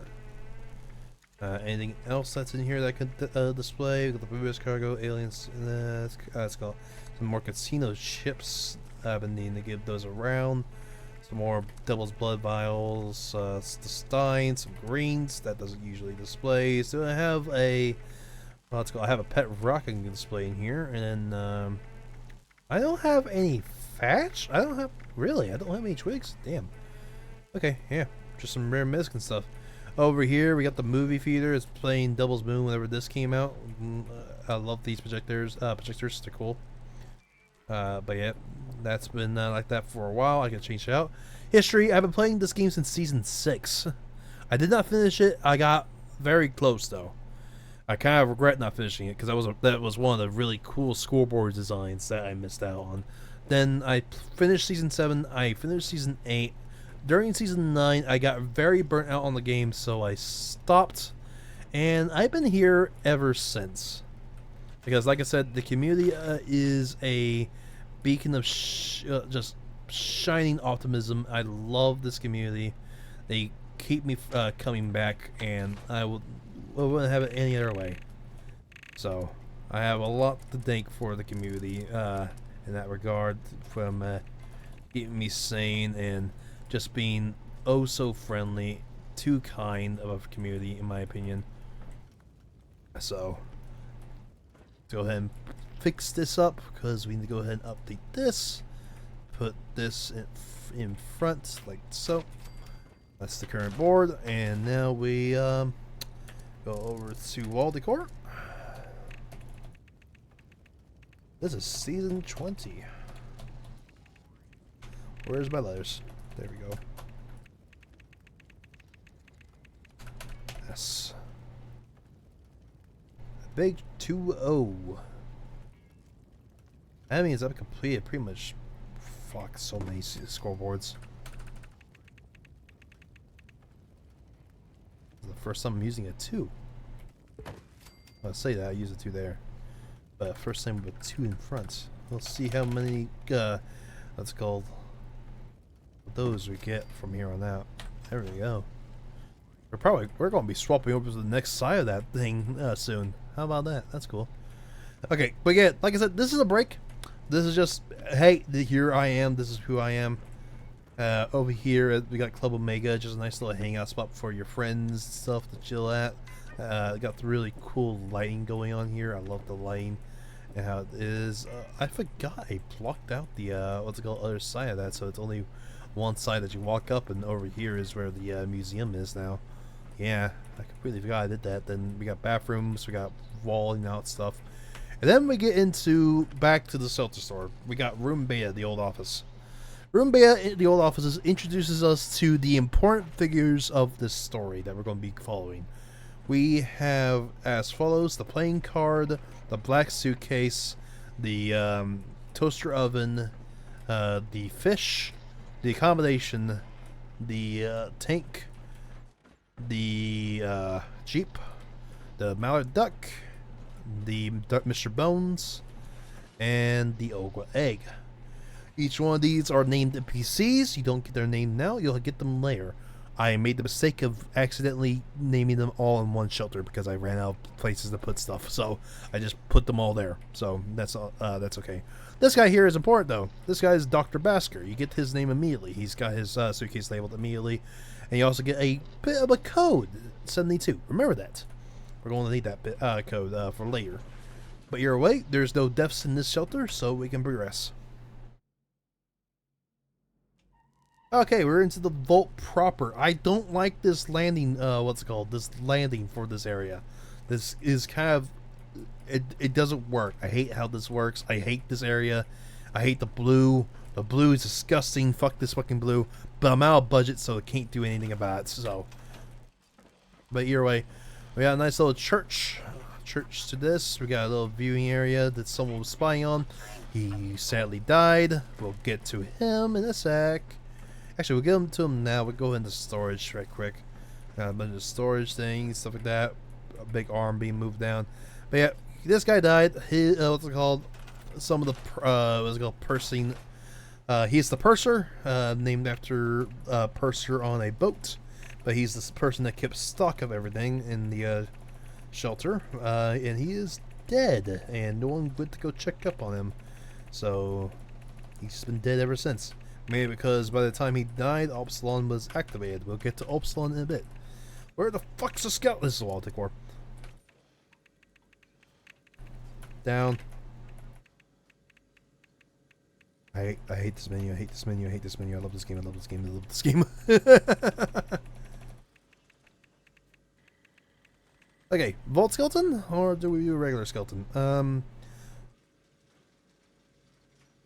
Anything else that's in here that I could display? We got the Blue Ridge Cargo, aliens. Let's go. Some more casino chips. I've been needing to give those around. Some more Devil's Blood vials, the Stein, some greens that doesn't usually display. So I have a, let's go. I have a pet rock I can display in here, and then I don't have any thatch. I don't have any twigs. Damn. Okay, yeah, just some rare misc and stuff. Over here we got the movie theater. It's playing Devil's Moon whenever this came out. I love these projectors. They're cool. But yeah, that's been like that for a while. I can change it out. History. I've been playing this game since season 6. I did not finish it. I got very close though. I kind of regret not finishing it because that was one of the really cool scoreboard designs that I missed out on. Then I finished season 7. I finished season 8. During season 9, I got very burnt out on the game, so I stopped, and I've been here ever since. Because, like I said, the community is a beacon of just shining optimism. I love this community. They keep me coming back, and I wouldn't have it any other way. So, I have a lot to thank for the community in that regard, from keeping me sane and just being oh so friendly, too kind of a community, in my opinion. So, go ahead and fix this up because we need to go ahead and update this. Put this in front like so. That's the current board, and now we go over to wall decor. This is season 20. Where's my letters? There we go. Yes. Big 2-0. That means I've completed pretty much so many scoreboards. This is the first time I'm using a 2. I'll say that I use a 2 there, but first time with 2 in front. We'll see how many That's called those we get from here on out. There we go. We're going to be swapping over to the next side of that thing soon. How about that? That's cool. Okay, but yeah, like I said, this is a break. This is just, hey, here I am. This is who I am. Over here, we got Club Omega, just a nice little hangout spot for your friends and stuff to chill at. Got the really cool lighting going on here. I love the lighting and how it is. I forgot I blocked out the what's it called, other side of that, so it's only one side that you walk up, and over here is where the museum is now. Yeah, I completely forgot I did that. Then we got bathrooms, we got walling out stuff, and then we get into back to the shelter store. We got Room Beta, the old office. Room Beta, the old offices, introduces us to the important figures of this story that we're going to be following. We have as follows: the playing card, the black suitcase, the toaster oven, the fish, the accommodation, the tank, the Jeep, the Mallard Duck, the Mr. Bones, and the Ogre Egg. Each one of these are named NPCs. You don't get their name now, you'll get them later. I made the mistake of accidentally naming them all in one shelter because I ran out of places to put stuff, so I just put them all there. So that's okay. This guy here is important though. This guy is Dr. Basker. You get his name immediately. He's got his suitcase labeled immediately, and you also get a bit of a code, 72. Remember that. We're going to need that bit, code for later. But you're away. There's no deaths in this shelter, so we can progress. Okay, we're into the vault proper. I don't like this landing, this landing for this area. This is kind of, it doesn't work. I hate how this works. I hate this area. I hate the blue. The blue is disgusting. Fuck this fucking blue. But I'm out of budget, so I can't do anything about it, so. But either way, we got a nice little church to this. We got a little viewing area that someone was spying on. He sadly died. We'll get to him in a sec. Actually, we'll get them to him now. We'll go into storage right quick. Got a bunch of storage things, stuff like that. A big arm being moved down. But yeah, this guy died. He, what's it called? Some of the, what's it called? Pursing. He's the purser, named after purser on a boat. But he's this person that kept stock of everything in the shelter. And he is dead. And no one went to go check up on him. So, he's been dead ever since. Maybe because by the time he died, Upsilon was activated. We'll get to Upsilon in a bit. Where the fuck's the scout? This is a wall decor. Down. I hate this menu. I hate this menu. I hate this menu. I love this game. I love this game. I love this game. Okay, Vault Skeleton? Or do we do a regular skeleton?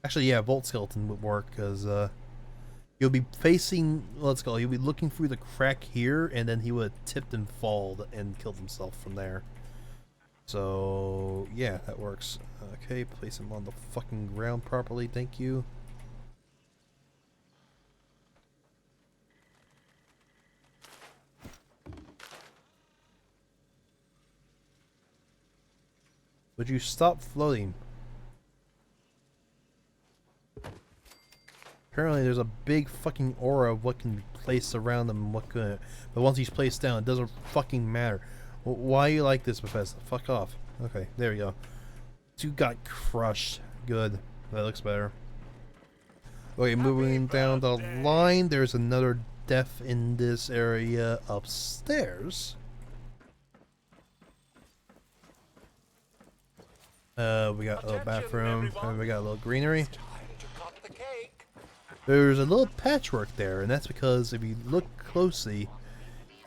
Actually, yeah, Vault Skeleton would work, because you'll be facing, let's go, you'll be looking through the crack here, and then he would have tipped and falled and killed himself from there. So, yeah, that works. Okay, place him on the fucking ground properly, thank you. Would you stop floating? Apparently there's a big fucking aura of what can be placed around him and what couldn't. But once he's placed down, it doesn't fucking matter. Why are you like this, Bethesda? Fuck off. Okay, there we go. You got crushed. Good. That looks better. Okay, moving down the line, there's another death in this area upstairs. We got a little bathroom, and we got a little greenery. There's a little patchwork there, and that's because if you look closely,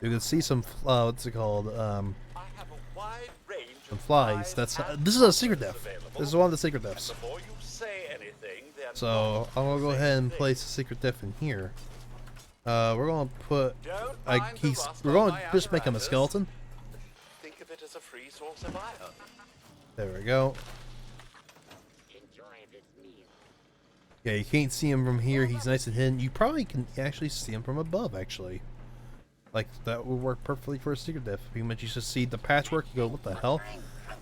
you can see some, what's it called, some flies. That's this is a secret death. This is one of the secret deaths. So I'm gonna go ahead and place a secret death in here. We're gonna put, we're gonna just make him a skeleton. Think of it as a free source of iron. There we go. Yeah, you can't see him from here. He's nice and hidden. You probably can actually see him from above, actually. Like, that would work perfectly for a secret death. Pretty much you just see the patchwork, you go, what the hell?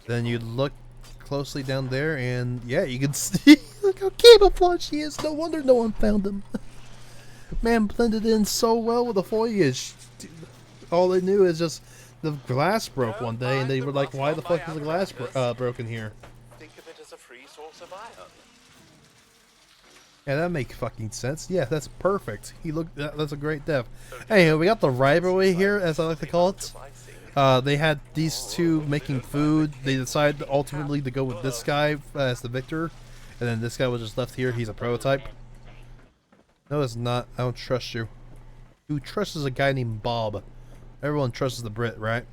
Then you look closely down there, and yeah, you can see, look how camouflaged he is. No wonder no one found him. Man blended in so well with the foliage. All they knew is just the glass broke one day, and they were like, "Why the fuck is the glass broken here?" Think of it as a free source of iron. Yeah, that makes fucking sense. Yeah, that's perfect. He looked. That's a great death. Anyway, we got the rivalry here, as I like to call it. They had these two making food. They decided ultimately to go with this guy as the victor, and then this guy was just left here. He's a prototype. No, it's not. I don't trust you. Who trusts a guy named Bob? Everyone trusts the Brit, right?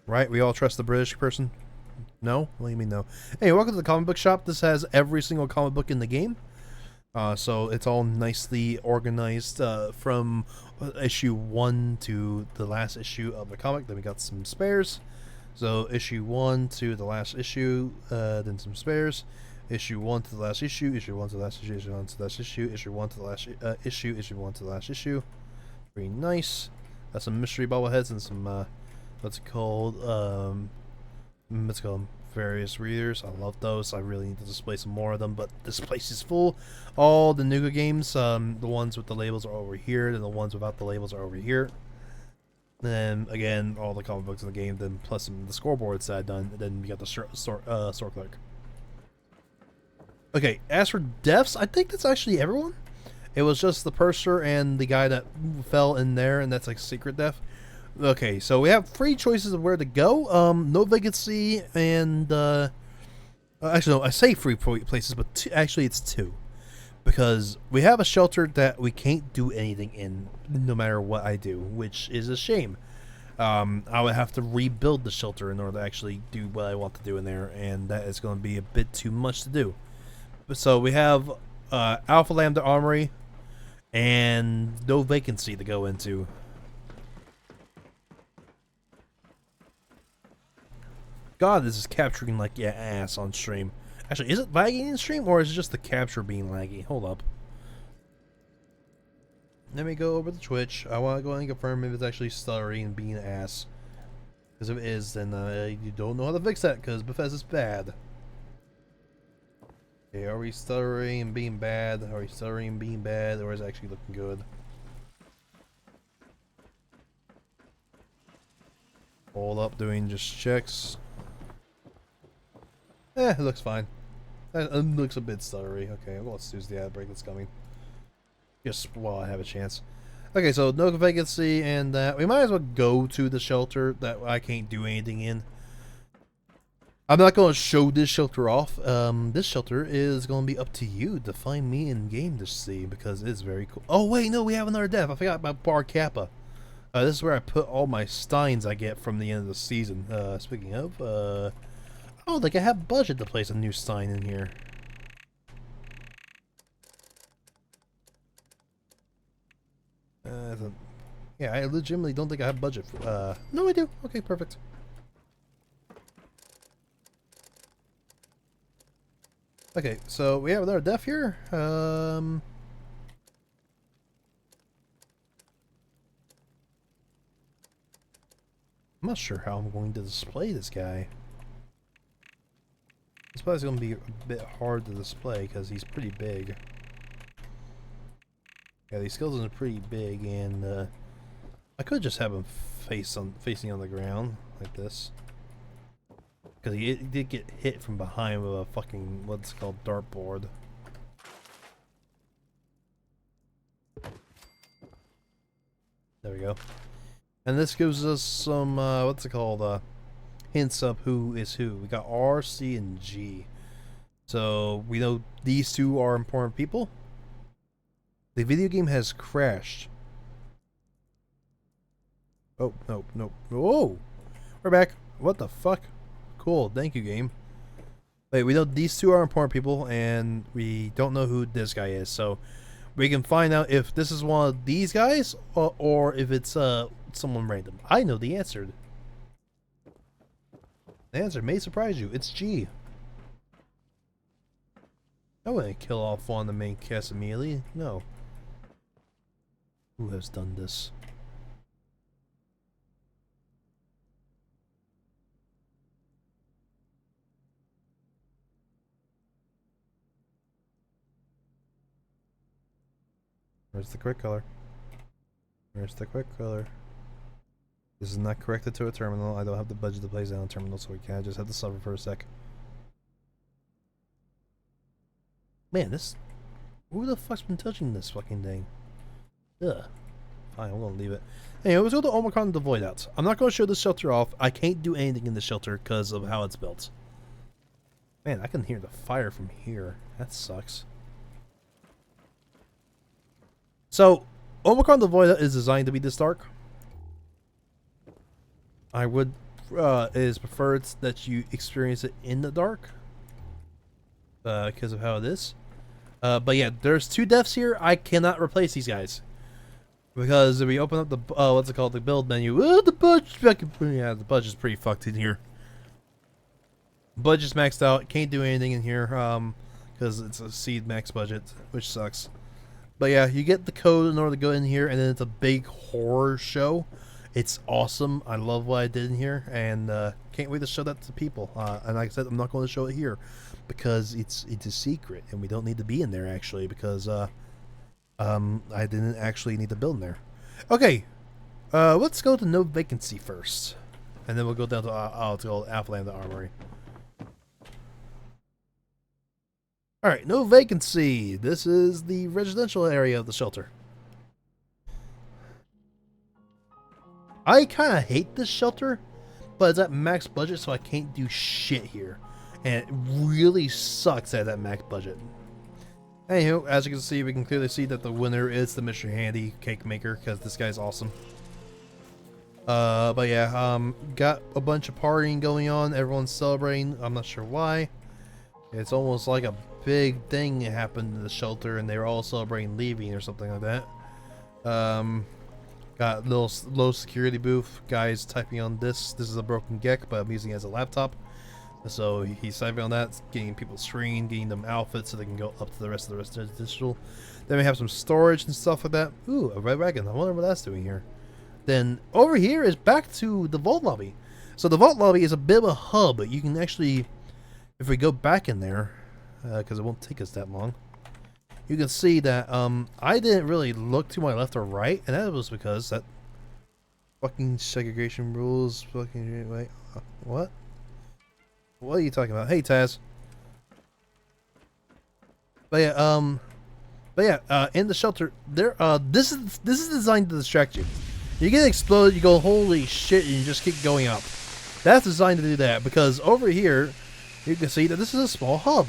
Right? We all trust the British person? No? What do you mean no? Hey, welcome to the comic book shop. This has every single comic book in the game. So it's all nicely organized from issue 1 to the last issue of the comic. Then we got some spares. So issue 1 to the last issue, then some spares. Issue 1 to the last issue, issue 1 to the last issue, issue 1 to the last issue, issue 1 to the last issue, issue 1 to the last issue. Pretty nice. Got some mystery bobbleheads and some, what's it called? Let's call various readers. I love those. I really need to display some more of them, but this place is full. All the Nuka games, the ones with the labels are over here, and the ones without the labels are over here. Then again, all the comic books in the game, then plus some the scoreboards that I've done. And then we got the store clerk. Okay, as for deaths, I think that's actually everyone. It was just the purser and the guy that fell in there, and that's like secret death. Okay, so we have 3 choices of where to go. No vacancy, and actually no, I say 3 places, but actually it's 2, because we have a shelter that we can't do anything in, no matter what I do, which is a shame. I would have to rebuild the shelter in order to actually do what I want to do in there, and that is going to be a bit too much to do. So we have Alpha Lambda Armory and no vacancy to go into. God, this is capturing like your ass on stream. Actually, is it lagging in stream, or is it just the capture being laggy? Hold up. Let me go over to Twitch. I want to go and confirm if it's actually stuttering and being an ass. Because if it is, then you don't know how to fix that, because Bethesda's bad. Okay, are we stuttering and being bad? Are we stuttering and being bad, or is it actually looking good? Hold up, doing just checks. It looks fine. It looks a bit stuttery. Okay, well, let's use the ad break that's coming. Just while I have a chance. Okay, so no vacancy, and we might as well go to the shelter that I can't do anything in. I'm not going to show this shelter off. This shelter is going to be up to you to find me in game to see, because it's very cool. Oh wait, no, we have another death. I forgot about Bar Kappa. This is where I put all my steins I get from the end of the season. Speaking of, I don't think I have budget to place a new stein in here. Yeah, I legitimately don't think I have budget for, no I do. Okay, perfect. Okay, so we have another death here. I'm not sure how I'm going to display this guy. This probably going to be a bit hard to display because he's pretty big. Yeah, these skeletons are pretty big, and I could just have him facing on the ground like this. Because he did get hit from behind with a fucking, what's called, dartboard. There we go. And this gives us some, what's it called, hints of who is who. We got R, C, and G. So, we know these 2 are important people. The video game has crashed. Oh, no, no. Whoa! We're back. What the fuck? Cool, thank you, game. Wait, we know these 2 are important people, and we don't know who this guy is, so we can find out if this is one of these guys, or if it's someone random. I know the answer. The answer may surprise you. It's G. I wouldn't kill off one of the main cast immediately. No. Who has done this? Where's the quick color? Where's the quick color? This is not connected to a terminal. I don't have the budget to place down a terminal, so we can't. I just have to suffer for a sec. Man, this... Who the fuck's been touching this fucking thing? Ugh. Fine, I'm gonna leave it. Anyway, let's go to Omicron the Void Out. I'm not gonna show this shelter off. I can't do anything in the shelter because of how it's built. Man, I can hear the fire from here. That sucks. So, Omicron the Void Out is designed to be this dark. I would it is preferred that you experience it in the dark because of how it is. But yeah, there's 2 deaths here. I cannot replace these guys because if we open up the what's it called, the build menu, the budget's pretty fucked in here. Budget's maxed out. Can't do anything in here because it's a seed max budget, which sucks. But yeah, you get the code in order to go in here, and then it's a big horror show. It's awesome. I love what I did in here, and can't wait to show that to people. And like I said, I'm not going to show it here because it's a secret, and we don't need to be in there actually because I didn't actually need to build in there. Okay, let's go to No Vacancy first, and then we'll go down to Alphaland Armory. All right, No Vacancy. This is the residential area of the shelter. I kind of hate this shelter, but it's at max budget, so I can't do shit here. And it really sucks at that max budget. Anywho, as you can see, we can clearly see that the winner is the Mr. Handy Cake Maker, because this guy's awesome. But yeah, got a bunch of partying going on. Everyone's celebrating. I'm not sure why. It's almost like a big thing happened in the shelter, and they were all celebrating leaving or something like that. Got a little low security booth. Guys typing on this. This is a broken Gek, but I'm using it as a laptop. So he's typing on that, getting people screened, getting them outfits so they can go up to the rest of the residential. Then we have some storage and stuff like that. Ooh, a red wagon. I wonder what that's doing here. Then over here is back to the vault lobby. So the vault lobby is a bit of a hub. You can actually, if we go back in there, because it won't take us that long, you can see that I didn't really look to my left or right, and that was because that fucking segregation rules. Fucking wait, what? What are you talking about? Hey, Taz. But yeah, in the shelter, there. This is designed to distract you. You get exploded, you go holy shit, and you just keep going up. That's designed to do that because over here, you can see that this is a small hub.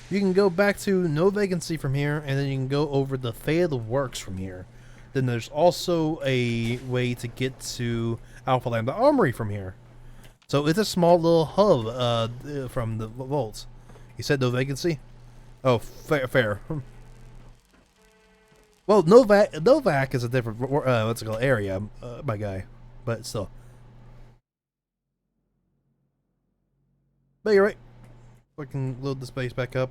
You can go back to No Vacancy from here, and then you can go over the Fayetteville Works from here. Then there's also a way to get to Alpha Lambda Armory from here. So it's a small little hub from the vaults. You said No Vacancy? Oh, fair. Well, Novak is a different what's it called area, my guy, but still. But you're right. I can load the space back up.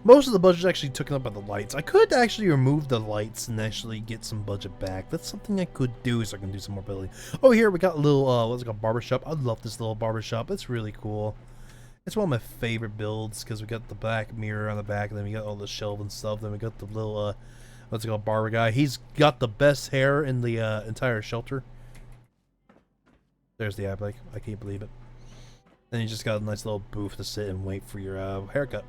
Most of the budget's actually taken up by the lights. I could actually remove the lights and actually get some budget back. That's something I could do so I can do some more building. Over here we got a little, what's it called, barbershop. I love this little barbershop. It's really cool. It's one of my favorite builds because we got the black mirror on the back, and then we got all the shelf and stuff. Then we got the little, what's it called, barber guy. He's got the best hair in the entire shelter. There's the app. Like, I can't believe it. Then you just got a nice little booth to sit and wait for your haircut.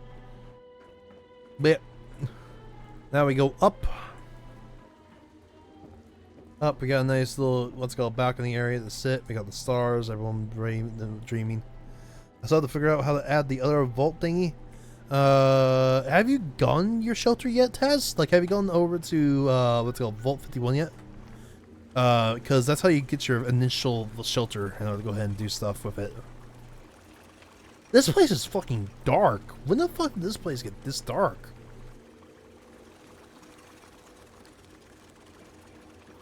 But yeah. Now we go up. Up, we got a nice little, what's it called, balcony area to sit. We got the stars, everyone dreaming. I still have to figure out how to add the other vault thingy. Have you gone your shelter yet, Taz? Like, have you gone over to, what's it called, Vault 51 yet? Because that's how you get your initial shelter in order to go ahead and do stuff with it. This place is fucking dark. When the fuck did this place get this dark?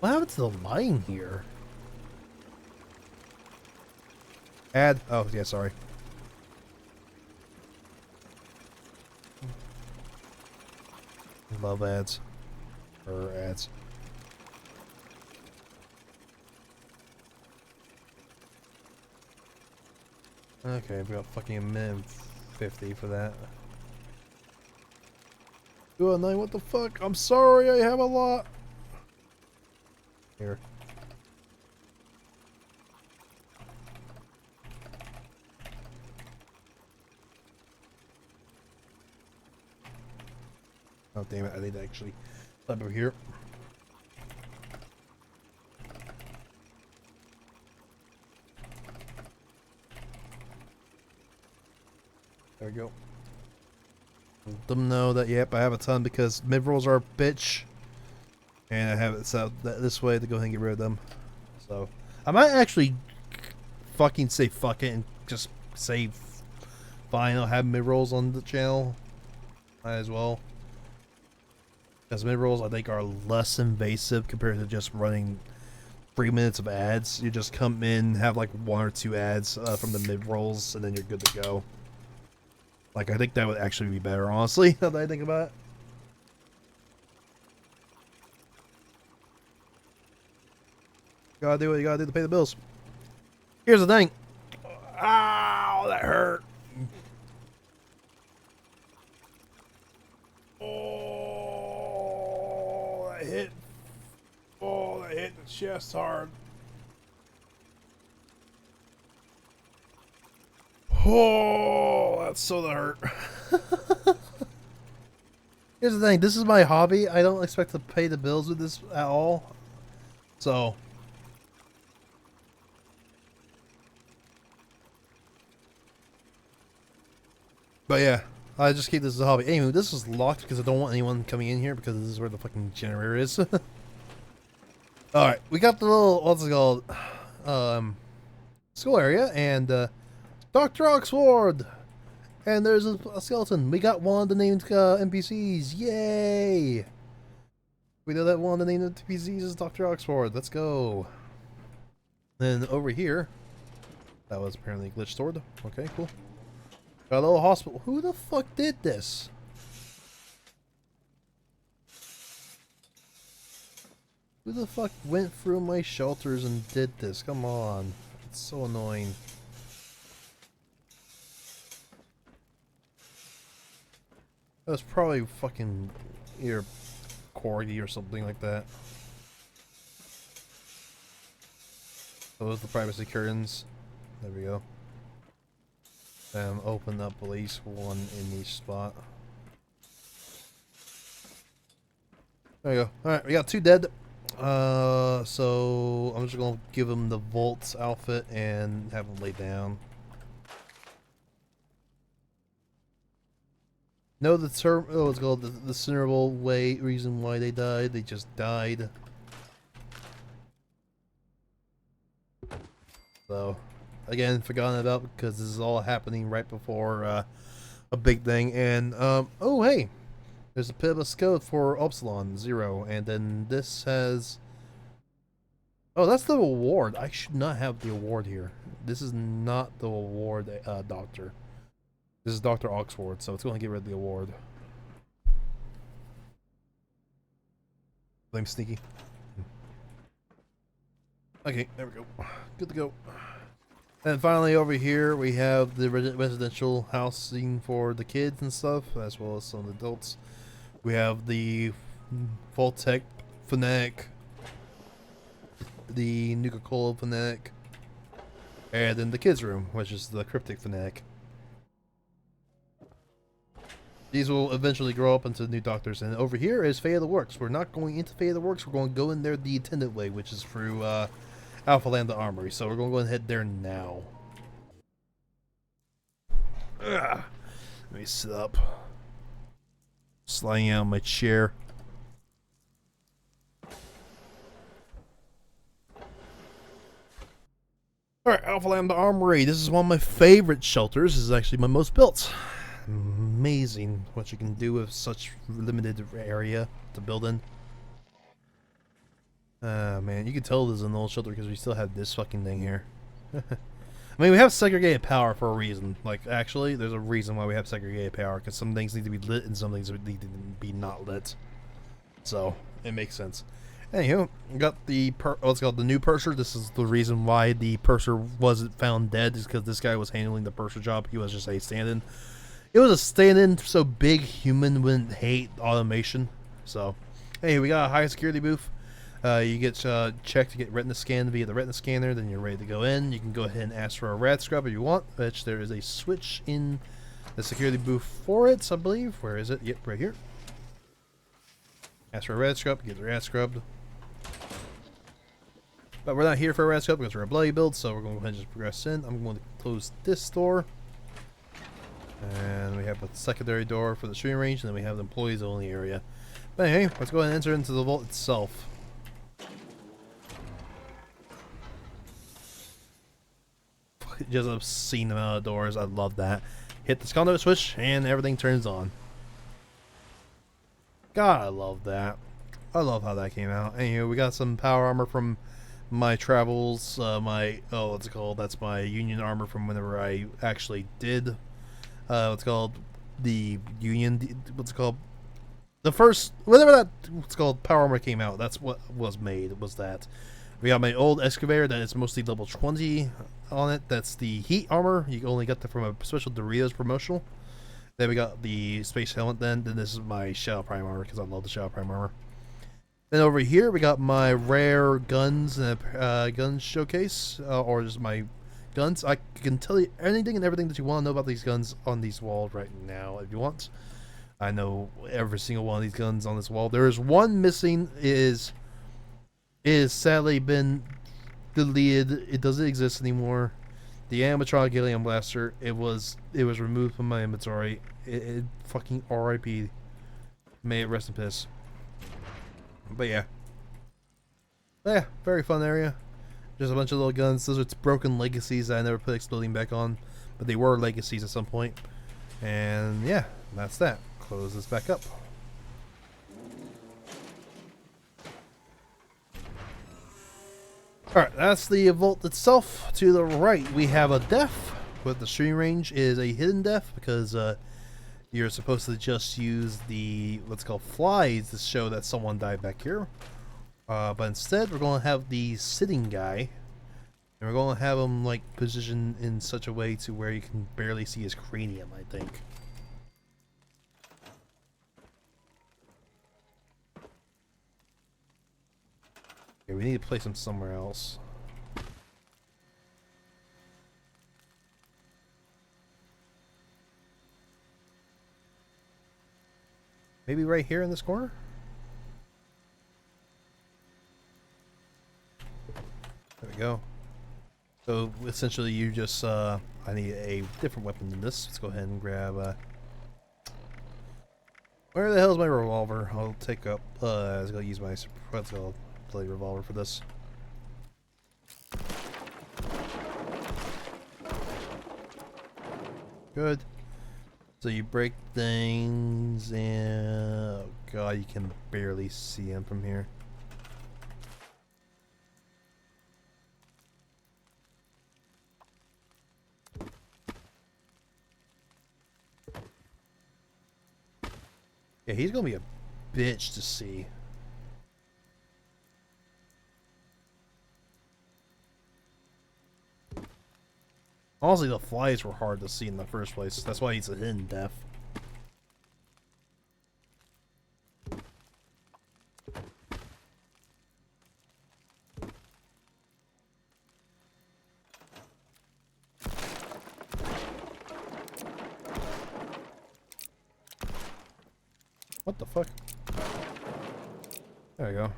What happened to the line here? Add. Oh, yeah, sorry. Love ads. Or ads. Okay, we got fucking a minute and 50 for that. 209, what the fuck? I'm sorry, I have a lot. Here. Oh damn it! I need to actually flip over here. There we go. Let them know that yep, I have a ton because mid-rolls are a bitch, and I have it set up this way to go ahead and get rid of them. So I might actually fucking say fuck it and just say fine. I'll have mid-rolls on the channel. Might as well. Because mid-rolls, I think, are less invasive compared to just running 3 minutes of ads. You just come in, have like 1 or 2 ads from the mid-rolls, and then you're good to go. Like, I think that would actually be better, honestly, now that I think about it. You gotta do what you gotta do to pay the bills. Here's the thing. Ow, that hurt. That hit the chest hard. Oh, that's so that hurt. Here's the thing, this is my hobby. I don't expect to pay the bills with this at all. So but yeah, I just keep this as a hobby. Anyway, this is locked because I don't want anyone coming in here because this is where the fucking generator is. Alright, we got the little, what's it called, school area, and, Dr. Oxford! And there's a skeleton. We got one of the named, NPCs. Yay! We know that one of the named NPCs is Dr. Oxford. Let's go. Then over here, that was apparently glitch sword. Okay, cool. Got a little hospital. Who the fuck did this? Who the fuck went through my shelters and did this? Come on. It's so annoying. That was probably fucking either Corgi or something like that. Those are the privacy curtains. There we go. Open up at least one in each spot. There you go. Alright, we got 2 dead. So I'm just gonna give him the Volts outfit and have him lay down. No, the term. Oh, it's called the discernible way reason why they died. They just died. So, again, forgotten about because this is all happening right before a big thing. And oh hey, there's a bit of a scout for Upsilon 0, and then this has. Oh, that's the award. I should not have the award here. This is not the award, doctor. This is Dr. Oxford, so it's going to get rid of the award. Blame Sneaky. Okay, there we go. Good to go. And finally over here we have the residential housing for the kids and stuff, as well as some adults. We have the Voltec Fanatic, the Nuka-Cola Fanatic, and then the kids room, which is the Cryptic Fanatic. These will eventually grow up into new doctors. And over here is Fae of the Works. We're not going into Fae of the Works. We're going to go in there the attendant way, which is through Alpha Lambda Armory. So we're going to go ahead and head there now. Ugh. Let me sit up. Sliding out of my chair. Alright, Alpha Lambda Armory. This is one of my favorite shelters. This is actually my most built. Amazing what you can do with such limited area to build in. Man, you can tell this is an old shelter because we still have this fucking thing here. I mean, we have segregated power for a reason. Like, actually, there's a reason why we have segregated power, because some things need to be lit and some things need to be not lit. So, it makes sense. Anywho, we got the what's called the new purser. This is the reason why the purser wasn't found dead, is because this guy was handling the purser job. He was just a stand-in. It was a stand-in so big human wouldn't hate automation. So, hey, we got a high security booth. You get checked to get retina scanned via the retina scanner, then you're ready to go in. You can go ahead and ask for a rad scrub if you want, which there is a switch in the security booth for it, I believe. Where is it? Yep, right here. Ask for a rad scrub, get the rad scrubbed. But we're not here for a rad scrub because we're a bloody build, so we're going to go ahead and just progress in. I'm going to close this door. And we have a secondary door for the shooting range, and then we have the employees only area. But anyway, let's go ahead and enter into the vault itself. Just an obscene amount of doors. I love that. Hit this conduit switch, and everything turns on. God, I love that. I love how that came out. Anyway, we got some power armor from my travels. What's it called? That's my Union armor from whenever I actually did. What's it called? The Union. What's it called? The first, whenever that, what's called, power armor came out, that's what was made, was that. We got my old excavator that is mostly level 20 on it. That's the heat armor. You only got that from a special Doritos promotional. Then we got the space helmet then this is my Shadow Prime armor because I love the Shadow Prime armor. Then over here we got my rare guns and guns showcase, or just my guns. I can tell you anything and everything that you want to know about these guns on these walls right now if you want. I know every single one of these guns on this wall. There is one missing. Is sadly been deleted. It doesn't exist anymore. The animatronic alien blaster. It was removed from my inventory. It fucking R.I.P. May it rest in peace. But yeah, very fun area. Just a bunch of little guns. Those are broken legacies that I never put exploding back on, but they were legacies at some point. And yeah, that's that. Close this back up. Alright, that's the vault itself. To the right, we have a def, but the shooting range is a hidden def because you're supposed to just use the, what's called, flies to show that someone died back here. But instead, we're going to have the sitting guy, and we're going to have him like positioned in such a way to where you can barely see his cranium, I think. Okay, we need to place him somewhere else. Maybe right here in this corner? There we go. So essentially you just, I need a different weapon than this. Let's go ahead and grab, where the hell is my revolver? I'll take up, I was going to use my, what's called, bloody revolver for this. Good. So you break things and, oh god, you can barely see him from here. Yeah, he's gonna be a bitch to see. Honestly, the flies were hard to see in the first place. That's why he's a hidden def. What the fuck? There we go.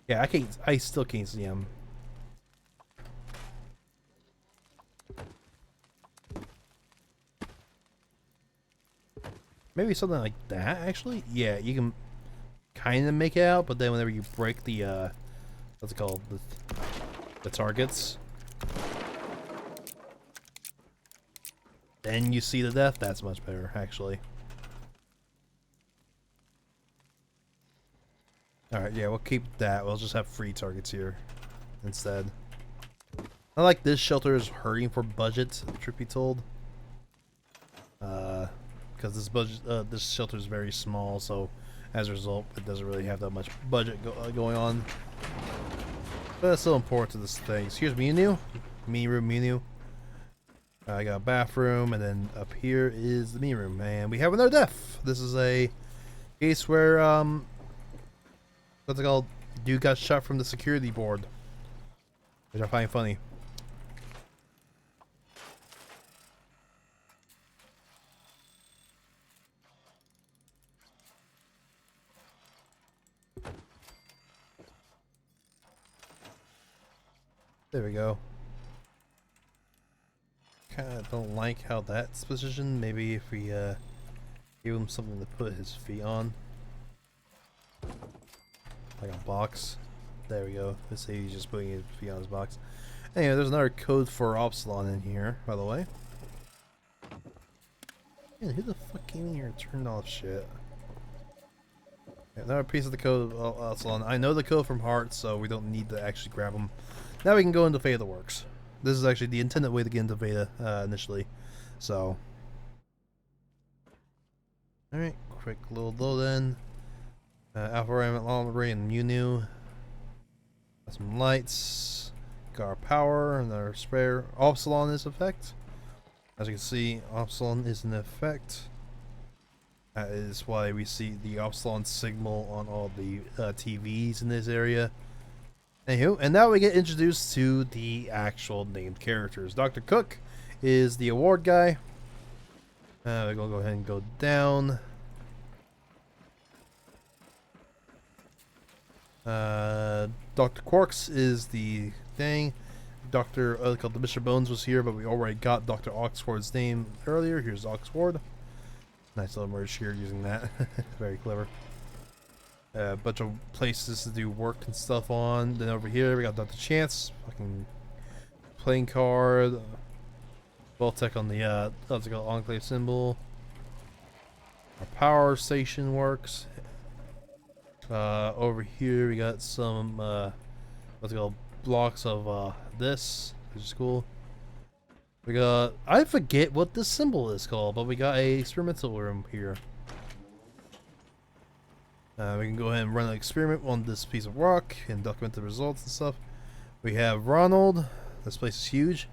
Yeah, I still can't see him. Maybe something like that, actually? Yeah, you can kind of make it out, but then whenever you break the, what's it called? The targets. Then you see the death. That's much better, actually. Alright, yeah, we'll keep that. We'll just have free targets here instead. I like this shelter is hurting for budget, truth be told. Because this shelter is very small, so as a result, it doesn't really have that much budget going on. But it's still important to this thing. So here's menu room. I got a bathroom, and then up here is the meeting room, and we have another def. This is a case where What's it called? Dude got shot from the security board, which I find funny. There we go. Kinda don't like how that's positioned. Maybe if we give him something to put his feet on. Like a box. There we go. Let's say he's just putting his feet on his box. Anyway, there's another code for Upsilon in here, by the way. Man, who the fuck came in here and turned off shit? Yeah, another piece of the code of Upsilon. I know the code from Heart, so we don't need to actually grab them. Now we can go into Fate of the Works. This is actually the intended way to get into Veda initially. So, alright, quick little load in. Alpha Ram, Long Ray, and Mewtwo. Got some lights. Got our power and our sprayer. Upsilon is effect. As you can see, Upsilon is in effect. That is why we see the Upsilon signal on all the TVs in this area. Anywho, and now we get introduced to the actual named characters. Dr. Cook is the award guy. We're gonna go ahead and go down. Dr. Quarks is the thing. Dr. Called the Mr. Bones was here, but we already got Dr. Oxford's name earlier. Here's Oxford. Nice little merge here using that. Very clever. A bunch of places to do work and stuff on. Then over here we got Dr. Chance, fucking playing card. Voltec on the what's it called, Enclave symbol. Our power station works. Over here we got some what's it called, blocks of this, which is cool. We got, I forget what this symbol is called, but we got a experimental room here. We can go ahead and run an experiment on this piece of rock and document the results and stuff. We have Ronald. This place is huge.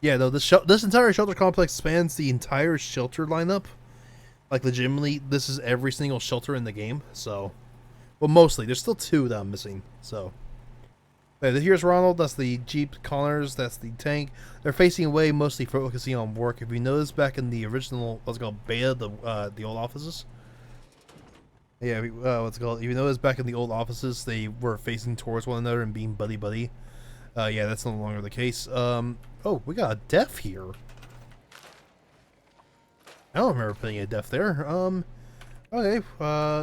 Yeah, though this entire shelter complex spans the entire shelter lineup. Like legitimately, this is every single shelter in the game. So, well, mostly. There's still two that I'm missing. So, here's Ronald. That's the Jeep Connors. That's the tank. They're facing away, mostly focusing on work. If you notice, back in the original, what's it called, beta, the old offices. Yeah, what's it called? If you notice, back in the old offices, they were facing towards one another and being buddy-buddy. Yeah, that's no longer the case. Oh, we got a deaf here. I don't remember putting a deaf there. Okay,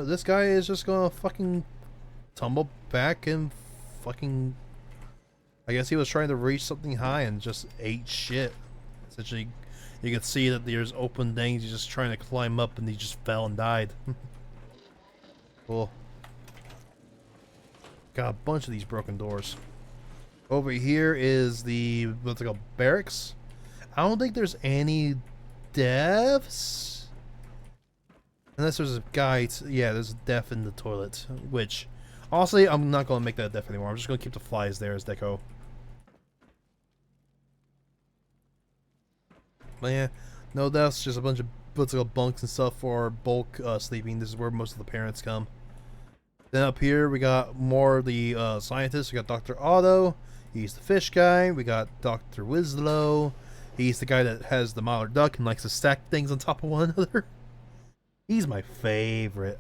this guy is just gonna fucking tumble back and fucking... I guess he was trying to reach something high and just ate shit. Essentially, you can see that there's open things, he's just trying to climb up and he just fell and died. Cool. Got a bunch of these broken doors. Over here is the, what's it called, barracks. I don't think there's any devs. Unless there's a guy, yeah, there's a deaf in the toilet. Which, honestly, I'm not going to make that deaf anymore. I'm just going to keep the flies there as deco. But yeah, no deaths, just a bunch of, what's it called, bunks and stuff for bulk sleeping. This is where most of the parents come. Then up here we got more of the scientists. We got Dr. Otto. He's the fish guy. We got Dr. Winslow. He's the guy that has the Mallard duck and likes to stack things on top of one another. He's my favorite.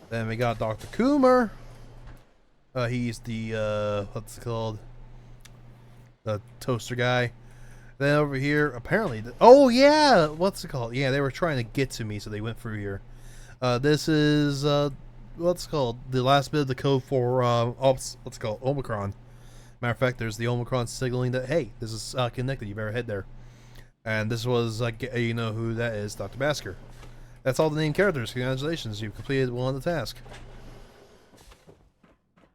Then we got Dr. Coomer. He's the what's it called? The toaster guy. Then over here, apparently, oh yeah, what's it called? Yeah, they were trying to get to me, so they went through here. This is what's it called, the last bit of the code for what's it called, Omicron. Matter of fact, there's the Omicron signaling that, hey, this is connected. You better head there. And this was you know who that is, Dr. Basker. That's all the named characters. Congratulations, you've completed one of the tasks.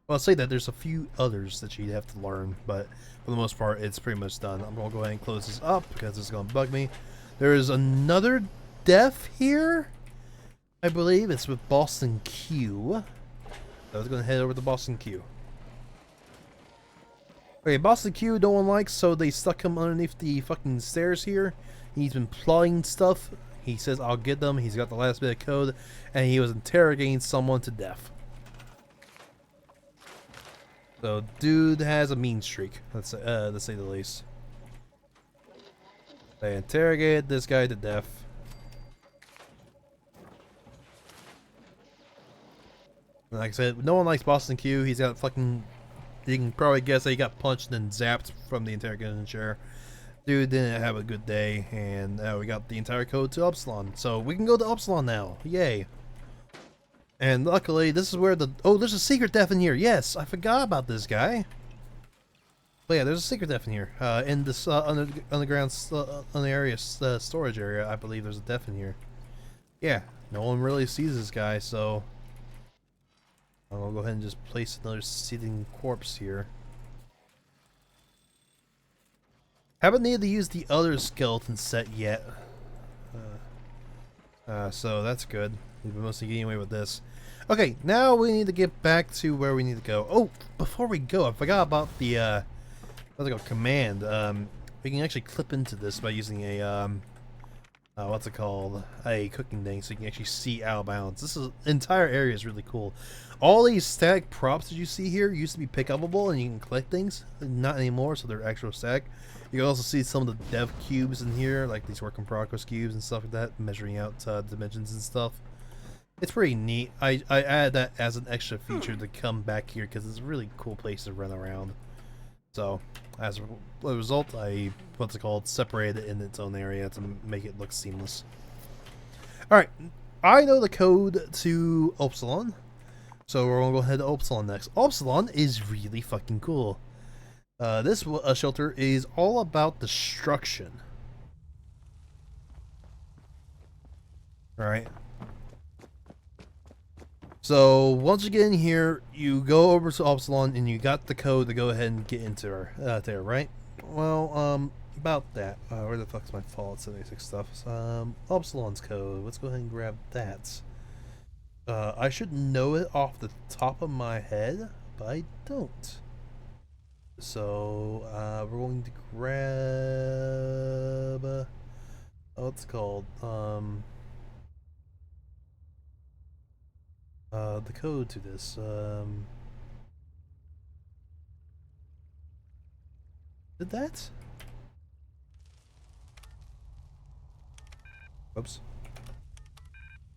Well, I'll say that there's a few others that you have to learn, but for the most part, it's pretty much done. I'm gonna go ahead and close this up because it's gonna bug me. There is another death here. I believe it's with Boston Q. I was going to head over to Boston Q. Okay, Boston Q no one likes, so they stuck him underneath the fucking stairs here. He's been plotting stuff. He says, I'll get them. He's got the last bit of code, and he was interrogating someone to death. So, dude has a mean streak, to say the least. They interrogated this guy to death. And like I said, no one likes Boston Q. He's got fucking... You can probably guess that he got punched and zapped from the interrogation chair. Dude didn't have a good day, and we got the entire code to Upsilon. So we can go to Upsilon now. Yay. And luckily, this is where the... Oh, there's a secret def in here. Yes, I forgot about this guy. But yeah, there's a secret def in here. In this underground, storage area, I believe there's a def in here. Yeah, no one really sees this guy, so... I'll go ahead and just place another seething corpse here. Haven't needed to use the other skeleton set yet. So that's good. We've been mostly getting away with this. Okay, now we need to get back to where we need to go. Oh, before we go, I forgot about the what's it called? Command. We can actually clip into this by using a what's it called? A cooking thing, so you can actually see out of bounds. This entire area is really cool. All these static props that you see here used to be pick upable, and you can collect things. Not anymore, so they're actual static. You can also see some of the dev cubes in here, like these work in progress cubes and stuff like that, measuring out dimensions and stuff. It's pretty neat. I added that as an extra feature to come back here because it's a really cool place to run around. So, as a result, I separated it in its own area to make it look seamless. Alright, I know the code to Upsilon, so we're going to go ahead to Upsilon next. Upsilon is really fucking cool. This shelter is all about destruction. Alright. So, once you get in here, you go over to Upsilon and you got the code to go ahead and get into her, there, right? Well, about that. Where the fuck's my Fallout 76 stuff? Upsilon's code. Let's go ahead and grab that. I should know it off the top of my head, but I don't. So, we're going to grab... what's it called? The code to this, did that? Oops.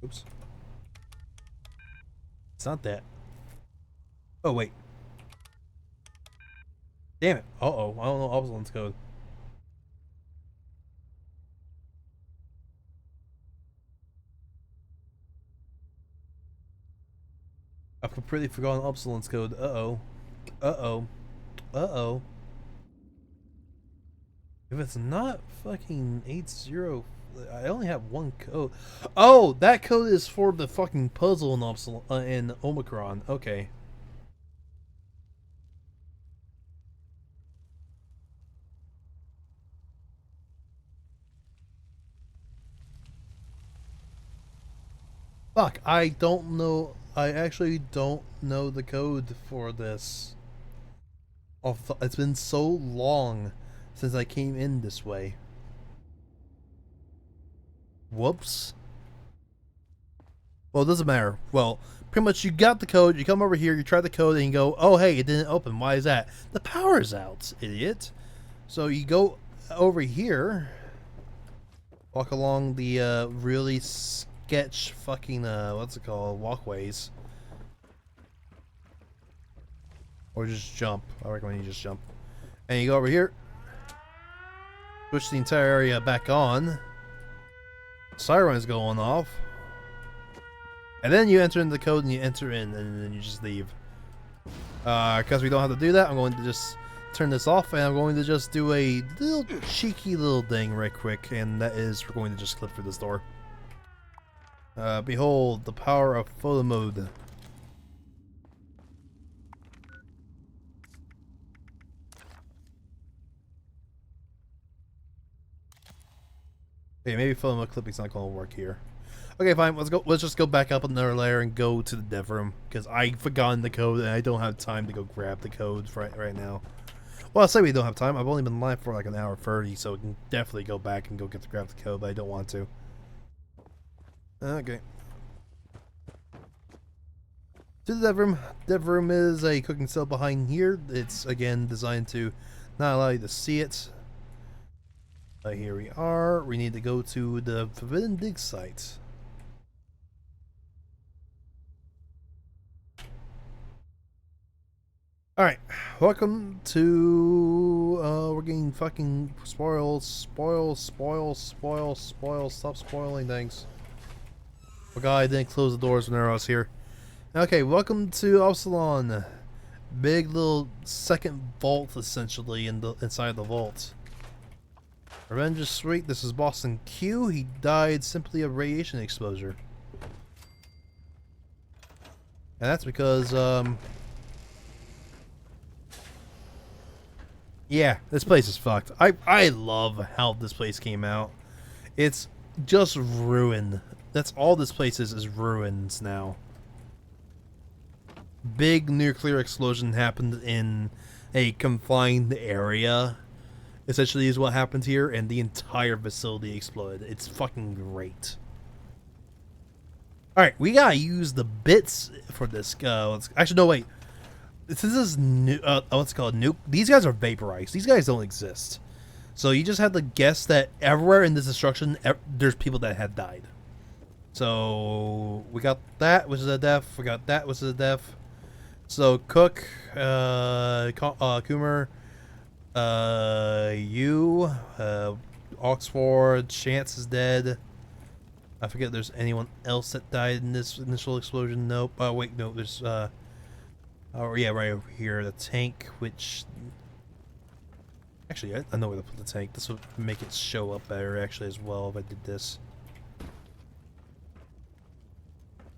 Oops. It's not that. Oh, wait. Damn it. Uh-oh. I don't know Upsilon's code. I've completely forgotten Upsilon's code. Uh-oh. Uh-oh. Uh-oh. If it's not fucking 80... I only have one code. Oh! That code is for the fucking puzzle in Upsilon, in Omicron. Okay. Fuck, I don't know. I actually don't know the code for this. It's been so long since I came in this way. Whoops. Well, it doesn't matter. Well, pretty much you got the code, you come over here, you try the code, and you go, oh hey, it didn't open. Why is that? The power's out, idiot. So you go over here, walk along the really sketch fucking what's it called, walkways, or just jump. I recommend you just jump, and you go over here, push the entire area back on, siren's going off, and then you enter in the code and you enter in, and then you just leave. Because we don't have to do that, I'm going to just turn this off, and I'm going to just do a little cheeky little thing right quick, and that is we're going to just clip through this door. Behold the power of photo mode. Okay, maybe photo mode clipping's not going to work here. Okay, fine. Let's go. Let's just go back up another layer and go to the dev room because I've forgotten the code and I don't have time to go grab the code right now. Well, I'll say we don't have time. I've only been live for like an hour 30, so we can definitely go back and go grab the code, but I don't want to. Okay. To the dev room. Dev room is a cooking cell behind here. It's again designed to not allow you to see it. Here we are. We need to go to the Forbidden Dig site. Alright, welcome to, we're getting fucking spoil, stop spoiling things. Oh god, I didn't close the doors whenever I was here. Okay, welcome to Absalon. Big little second vault, essentially, inside the vault. Revenge is sweet. This is Boston Q. He died simply of radiation exposure. And that's because, yeah, this place is fucked. I love how this place came out. It's just ruin. That's all this place is ruins now. Big nuclear explosion happened in a confined area. Essentially is what happened here, and the entire facility exploded. It's fucking great. Alright, we gotta use the bits for this. Actually, no, wait. This is new. What's it called? Nuke. These guys are vaporized. These guys don't exist. So you just have to guess that everywhere in this destruction, there's people that have died. So we got that, which is a death. We got that, which is a death. So Cook, Coomer, you, Oxford, Chance is dead. I forget if there's anyone else that died in this initial explosion. Nope. Oh wait, no. There's oh yeah, right over here, the tank. Which actually, I know where to put the tank. This would make it show up better actually as well if I did this.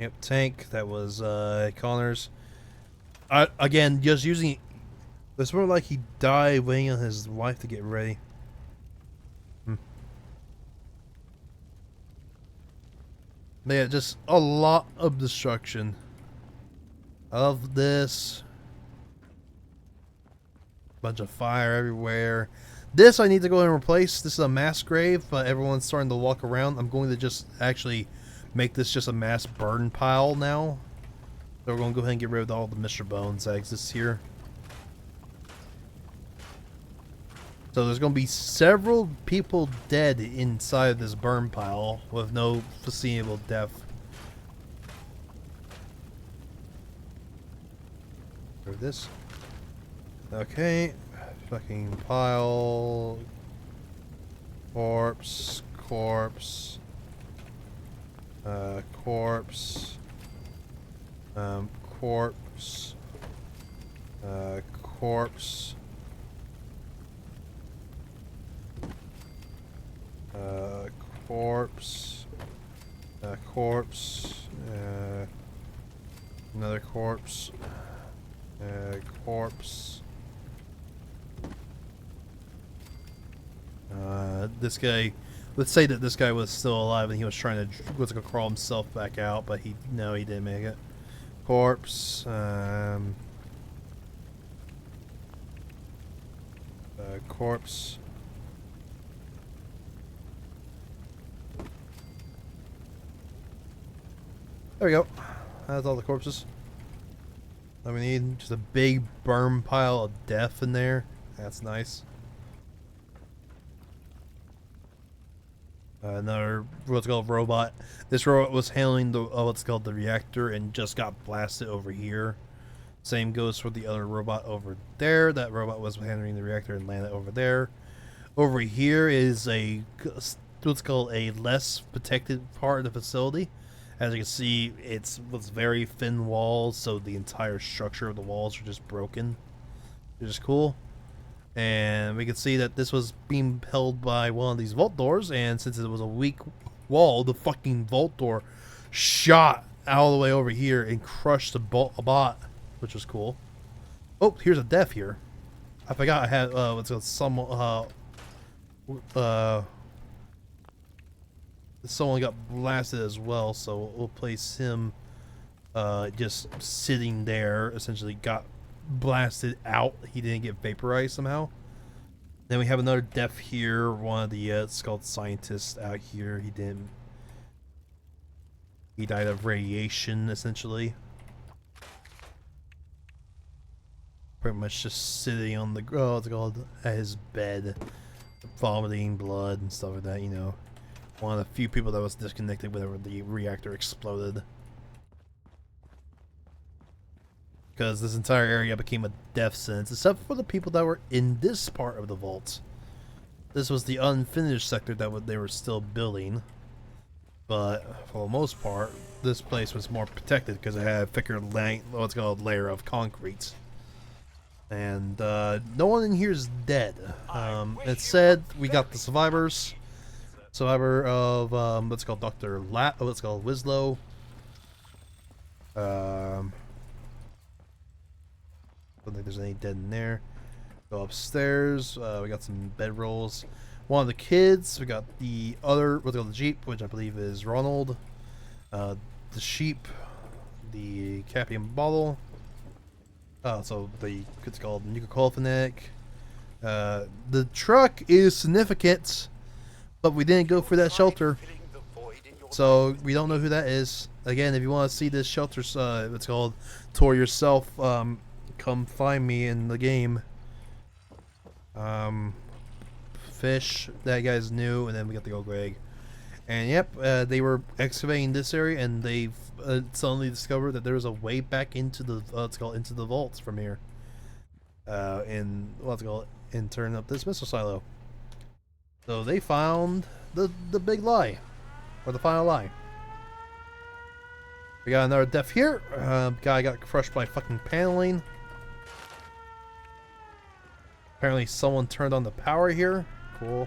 Yep, tank. That was Connor's. Again, just using. It's more like he died waiting on his wife to get ready. Yeah, just a lot of destruction. I love this. Bunch of fire everywhere. This I need to go and replace. This is a mass grave, but everyone's starting to walk around. I'm going to just actually make this just a mass burn pile now. So we're going to go ahead and get rid of all the Mr. Bones that exists here. So there's going to be several people dead inside of this burn pile with no foreseeable death. Or this. Okay. Fucking pile. Corpse. Corpse. Corpse. Corpse. Corpse. Corpse. Corpse. Another corpse. Corpse. This guy. Let's say that this guy was still alive and he was trying to crawl himself back out, but he didn't make it. Corpse. Corpse. There we go. That's all the corpses that we need. Just a big burn pile of death in there. That's nice. Another what's called robot. This robot was handling the what's called the reactor and just got blasted over here. Same goes for the other robot over there. That robot was handling the reactor and landed over there. Over here is a what's called a less protected part of the facility. As you can see, it's very thin walls, so the entire structure of the walls are just broken, which is cool. And we can see that this was being held by one of these vault doors, and since it was a weak wall, the fucking vault door shot all the way over here and crushed the bot, which was cool. Oh, here's a death here. I forgot I had what's called someone got blasted as well, so we'll place him just sitting there. Essentially got blasted out. He didn't get vaporized somehow. Then we have another death here. One of the it's called scientists out here. He didn't. He died of radiation, essentially. Pretty much just sitting on the what's it called, at his bed, vomiting blood and stuff like that. You know, one of the few people that was disconnected whenever the reactor exploded. Because this entire area became a death sentence, except for the people that were in this part of the vault. This was the unfinished sector that they were still building. But for the most part, this place was more protected because it had a thicker what's called layer of concrete. And no one in here is dead. It said we got the survivors. Survivor of what's called what's called Wislow. Don't think there's any dead in there. Go upstairs. We got some bedrolls. One of the kids. We got the other. What's called the Jeep, which I believe is Ronald. The sheep. The Capian bottle. So it's called Nuka-Cola Fanatic. The truck is significant, but we didn't go for that shelter, so we don't know who that is. Again, if you want to see this shelter, it's called tour yourself. Come find me in the game. Fish, that guy's new, and then we got the old Greg. And yep, they were excavating this area, and they've suddenly discovered that there was a way back into the into the vaults from here. And turn up this missile silo. So they found the big lie, or the final lie. We got another death here. Guy got crushed by fucking paneling. Apparently someone turned on the power here. Cool.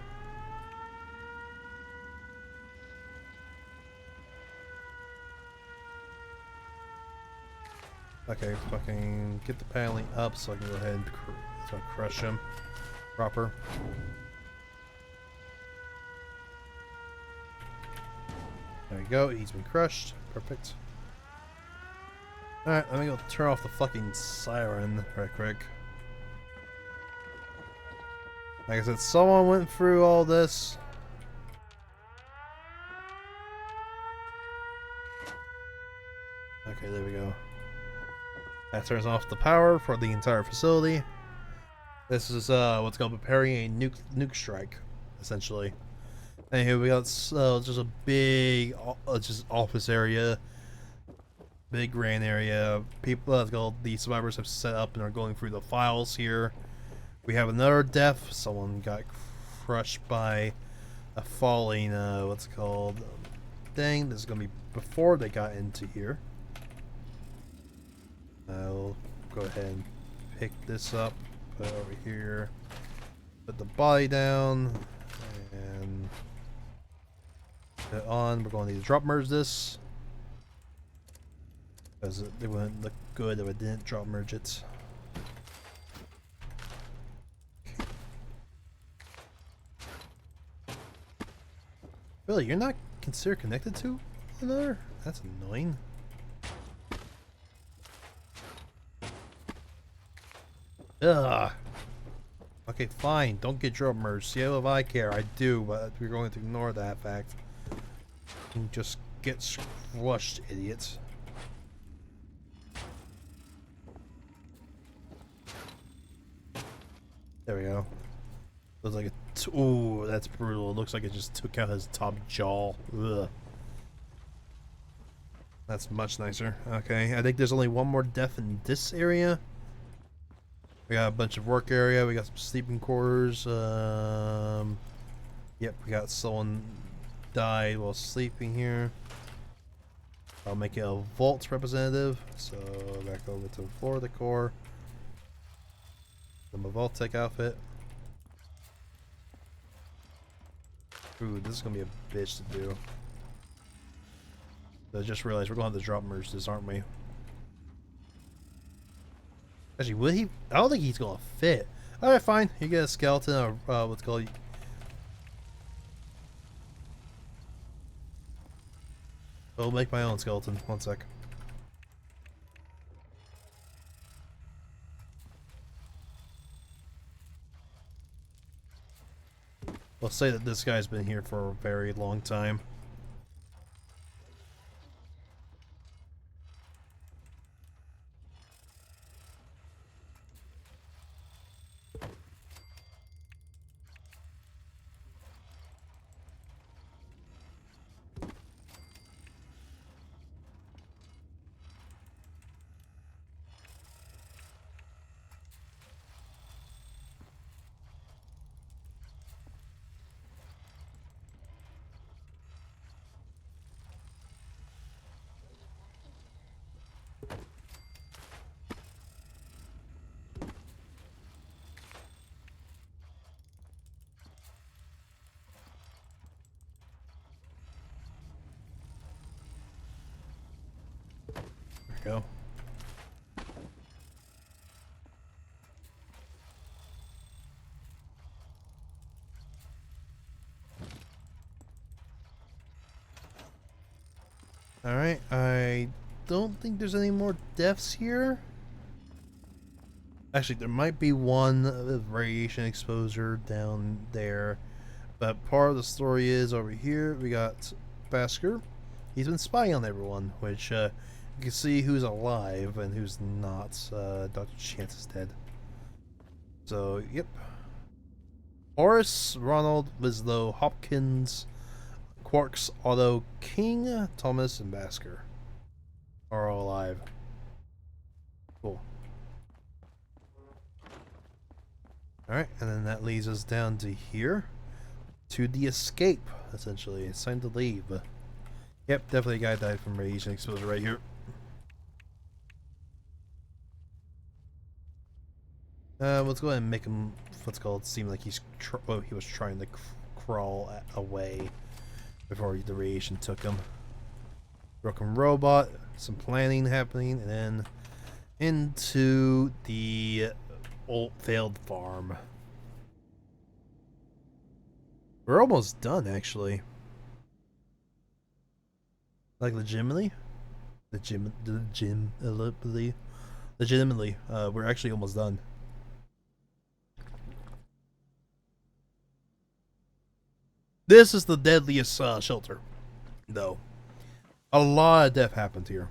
Okay, fucking get the paneling up so I can go ahead and crush him proper. There we go, he's been crushed. Perfect. Alright, let me go turn off the fucking siren right quick. Like I said, someone went through all this. Okay, there we go. That turns off the power for the entire facility. This is what's called preparing a nuke strike, essentially. And here we got just a big, just office area, big grand area. People, the survivors have set up and are going through the files here. We have another death. Someone got crushed by a falling, what's it called, thing. This is gonna be before they got into here. I'll go ahead and pick this up, put it over here, put the body down, and put it on. We're going to need to drop merge this, because it wouldn't look good if I didn't drop merge it. Really, you're not considered connected to another? That's annoying. Ugh. Okay, fine. Don't get drop merged. See how if I care? I do, but we're going to ignore that fact. And just get squashed, idiots. There we go. Looks like a ooh, that's brutal. It looks like it just took out his top jaw. Ugh. That's much nicer. Okay, I think there's only one more death in this area. We got a bunch of work area. We got some sleeping quarters. Yep, we got someone died while sleeping here. I'll make it a vault representative. So back over to the floor of the core. My Vault-Tec outfit. Ooh, this is gonna be a bitch to do. I just realized we're gonna have to drop merge this, aren't we? Actually, will he? I don't think he's gonna fit. Alright, fine. You get a skeleton, or what's called. I'll make my own skeleton. One sec. We'll say that this guy's been here for a very long time. go. Alright, I don't think there's any more deaths here. Actually, there might be one with radiation exposure down there. But part of the story is over here, we got Basker. He's been spying on everyone, which you can see who's alive and who's not. Dr. Chance is dead. So, yep. Horace, Ronald, Winslow, Hopkins, Quarks, Otto, King, Thomas, and Basker are all alive. Cool. Alright, and then that leads us down to here. To the escape, essentially. It's time to leave. Yep, definitely a guy died from radiation exposure right here. Let's go ahead and make him, what's called, seem like he was trying to crawl away before the radiation took him. Broken robot, some planning happening, and then into the old failed farm. We're almost done, actually. Like legitimately, we're actually almost done. This is the deadliest shelter, though. A lot of death happened here.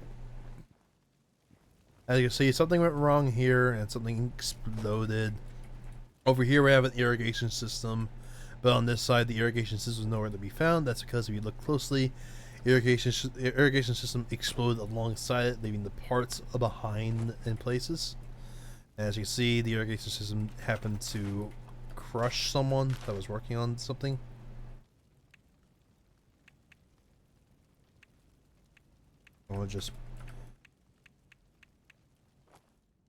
As you can see, something went wrong here, and something exploded. Over here, we have an irrigation system. But on this side, the irrigation system is nowhere to be found. That's because if you look closely, irrigation system exploded alongside it, leaving the parts behind in places. As you can see, the irrigation system happened to crush someone that was working on something. I want to just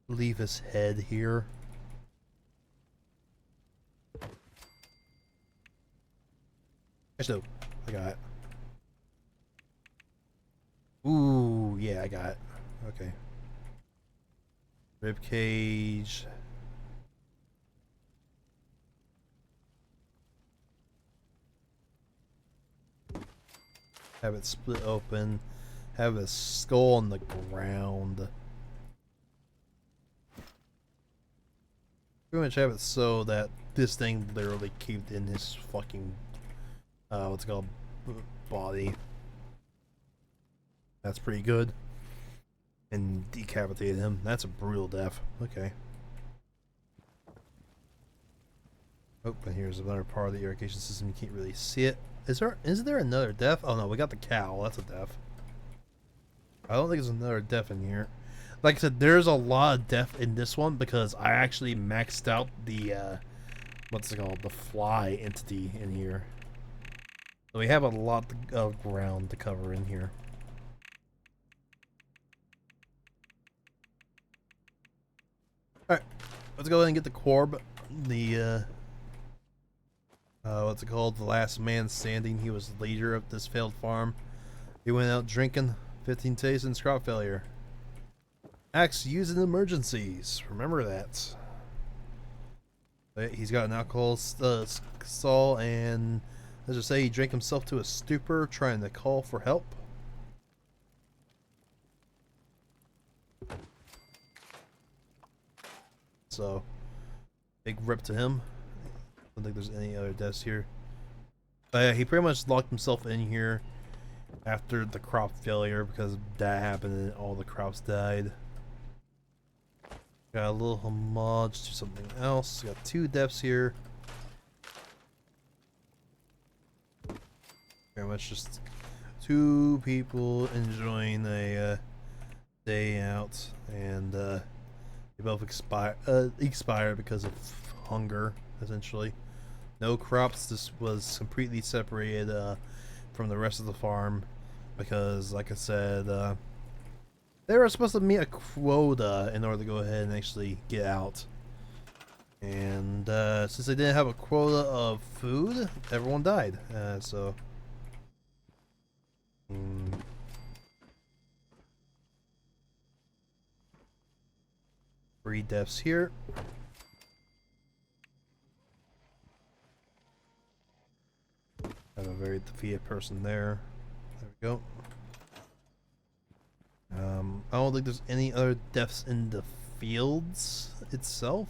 leave his head here. Actually, no, I got it. Ooh, yeah, I got it. Okay. Rib cage. Have it split open. Have a skull on the ground. Pretty much have it so that this thing literally caved in his fucking what's it called, body. That's pretty good. And decapitated him. That's a brutal death. Okay. Oh, and here's another part of the irrigation system. You can't really see it. Is there another death? Oh no, we got the cow. That's a death. I don't think there's another death in here. Like I said, there's a lot of death in this one because I actually maxed out the what's it called, the fly entity in here. So we have a lot of ground to cover in here. Alright, let's go ahead and get the Corb. The what's it called? The last man standing. He was the leader of this failed farm. He went out drinking. 15 days in crop failure. Axe used in emergencies. Remember that. He's got an alcohol stall, and as I say, he drank himself to a stupor trying to call for help. So, big rip to him. I don't think there's any other deaths here. He pretty much locked himself in here after the crop failure because that happened and all the crops died. Got a little homage to something else. Got two deaths here. Pretty much just two people enjoying a day out, and they both expired because of hunger, essentially. No crops. This was completely separated from the rest of the farm because, like I said, they were supposed to meet a quota in order to go ahead and actually get out. And since they didn't have a quota of food, everyone died. So 3 deaths here. Have a very defeated person there. There we go. I don't think there's any other deaths in the fields itself.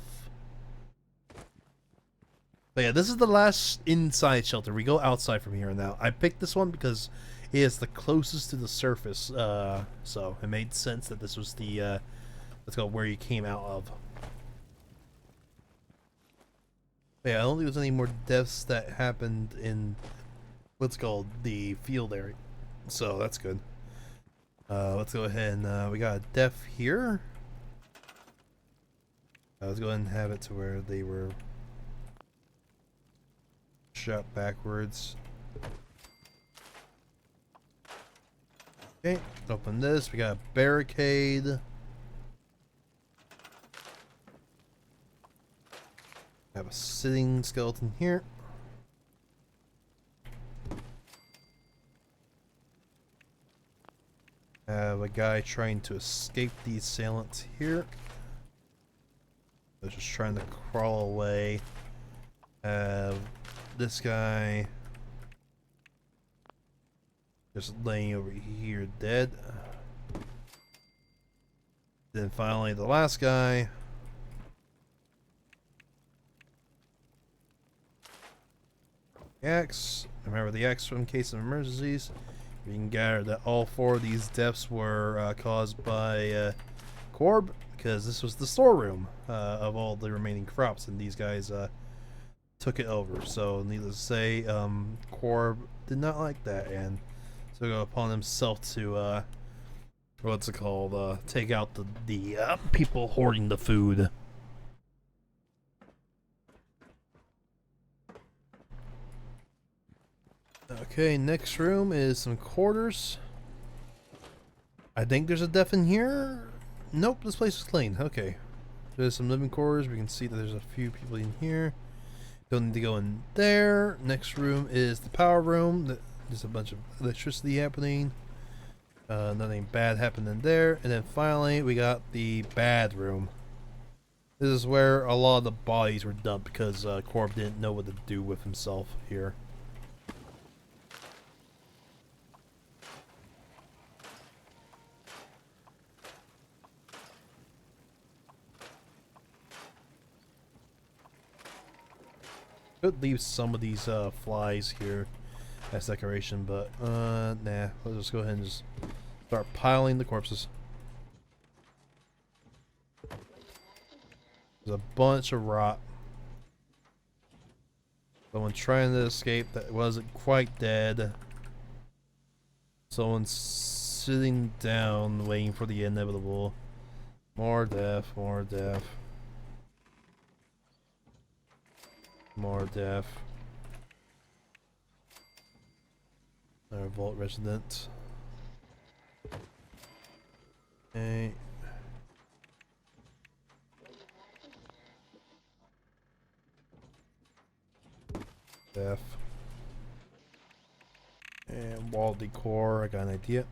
But yeah, this is the last inside shelter. We go outside from here now. I picked this one because it is the closest to the surface, so it made sense that this was the, let's go where you came out of. But yeah, I don't think there's any more deaths that happened in what's called the field area, so that's good. Let's go ahead and we got a death here. Let's go ahead and have it to where they were shot backwards. Okay, open this. We got a barricade. Have a sitting skeleton here. Have a guy trying to escape the assailants here. They're just trying to crawl away. Have this guy just laying over here dead. Then finally the last guy. The axe. Remember the axe in case of emergencies. We can gather that all 4 of these deaths were caused by Corb, because this was the storeroom of all the remaining crops, and these guys took it over. So needless to say, Corb did not like that, and took it upon himself to what's it called, take out the people hoarding the food. Okay, next room is some quarters. I think there's a death in here. Nope, this place is clean. Okay. There's some living quarters. We can see that there's a few people in here. Don't need to go in there. Next room is the power room. There's a bunch of electricity happening. Nothing bad happened in there. And then finally, we got the bad room. This is where a lot of the bodies were dumped because Corb didn't know what to do with himself here. Could leave some of these flies here as decoration, but nah. Let's just go ahead and just start piling the corpses. There's a bunch of rot. Someone trying to escape that wasn't quite dead. Someone sitting down waiting for the inevitable. More death, more death. More death. Our vault resident. Okay. Death. And wall decor, I got an idea.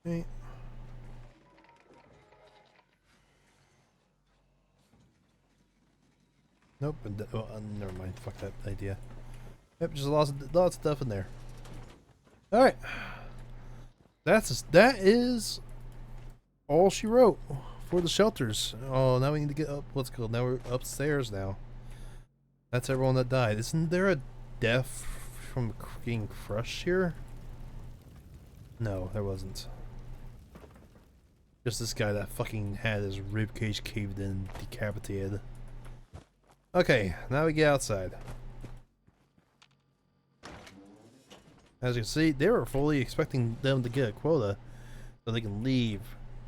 Okay. Nope, never mind. Fuck that idea. Yep, just lots of stuff in there. All right, that is all she wrote for the shelters. Oh, now we need to get up. What's called? Now we're upstairs now. That's everyone that died. Isn't there a death from being crushed here? No, there wasn't. Just this guy that fucking had his ribcage caved in, decapitated. Okay, now we get outside. As you can see, they were fully expecting them to get a quota so they can leave,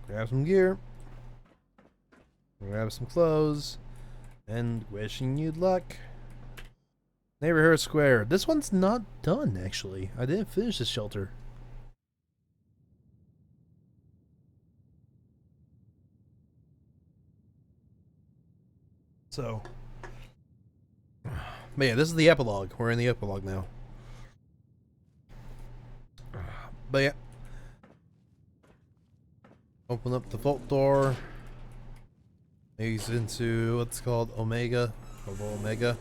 grab some gear, grab some clothes, and wishing you luck. Neighborhood Square. This one's not done, actually. I didn't finish this shelter. So, But yeah, this is the epilogue. We're in the epilogue now. But yeah. Open up the vault door. Leads into what's called Omega. Omega.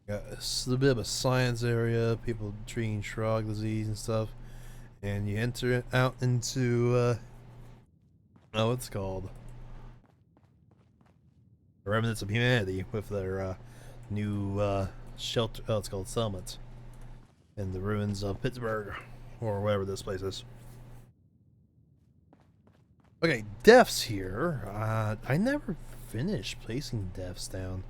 Got a little bit of a science area. People treating Shrog disease and stuff. And you enter out into what's it called? The Remnants of Humanity with their new shelter. Oh, it's called Settlement. In the ruins of Pittsburgh. Or wherever this place is. Okay, deaths here. I never finished placing deaths down.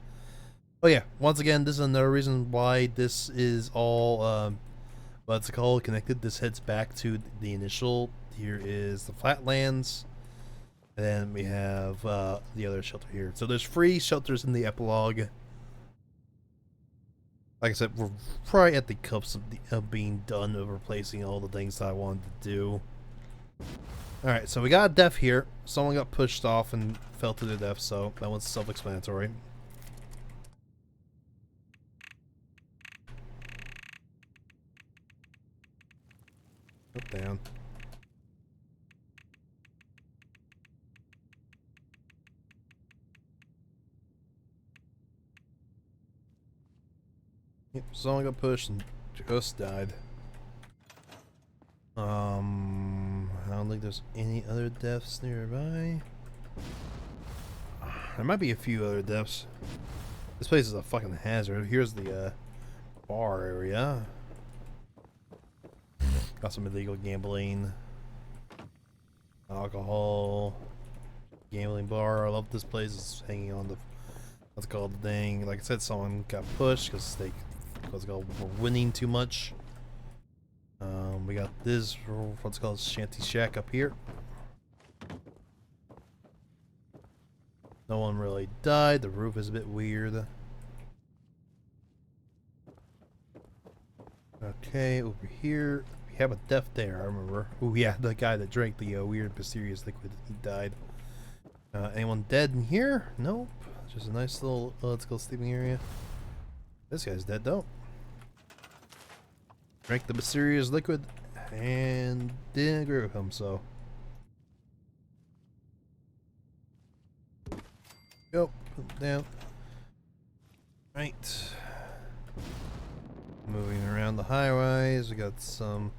Oh yeah, once again, this is another reason why this is all, what's it called, connected. This heads back to the initial. Here is the Flatlands. And then we have the other shelter here. So there's 3 shelters in the epilogue. Like I said, we're probably at the cusp of being done of replacing all the things that I wanted to do. Alright, so we got a death here. Someone got pushed off and fell to their death, so that one's self-explanatory. Up, down. Yep, someone got pushed and just died. I don't think there's any other deaths nearby. There might be a few other deaths. This place is a fucking hazard. Here's the bar area. Got some illegal gambling, alcohol, gambling bar. I love this place. It's hanging on the what's it called, the thing. Like I said, someone got pushed because they were winning too much. We got this what's called Shanty Shack up here. No one really died. The roof is a bit weird. Okay, over here we have a death there. I remember. Oh yeah, the guy that drank the weird, mysterious liquid. He died. Anyone dead in here? Nope. Just a nice little let's go sleeping area. This guy's dead though. Drank the mysterious liquid and didn't agree with him, so. Go, put it down. Right. Moving around the highways, we got some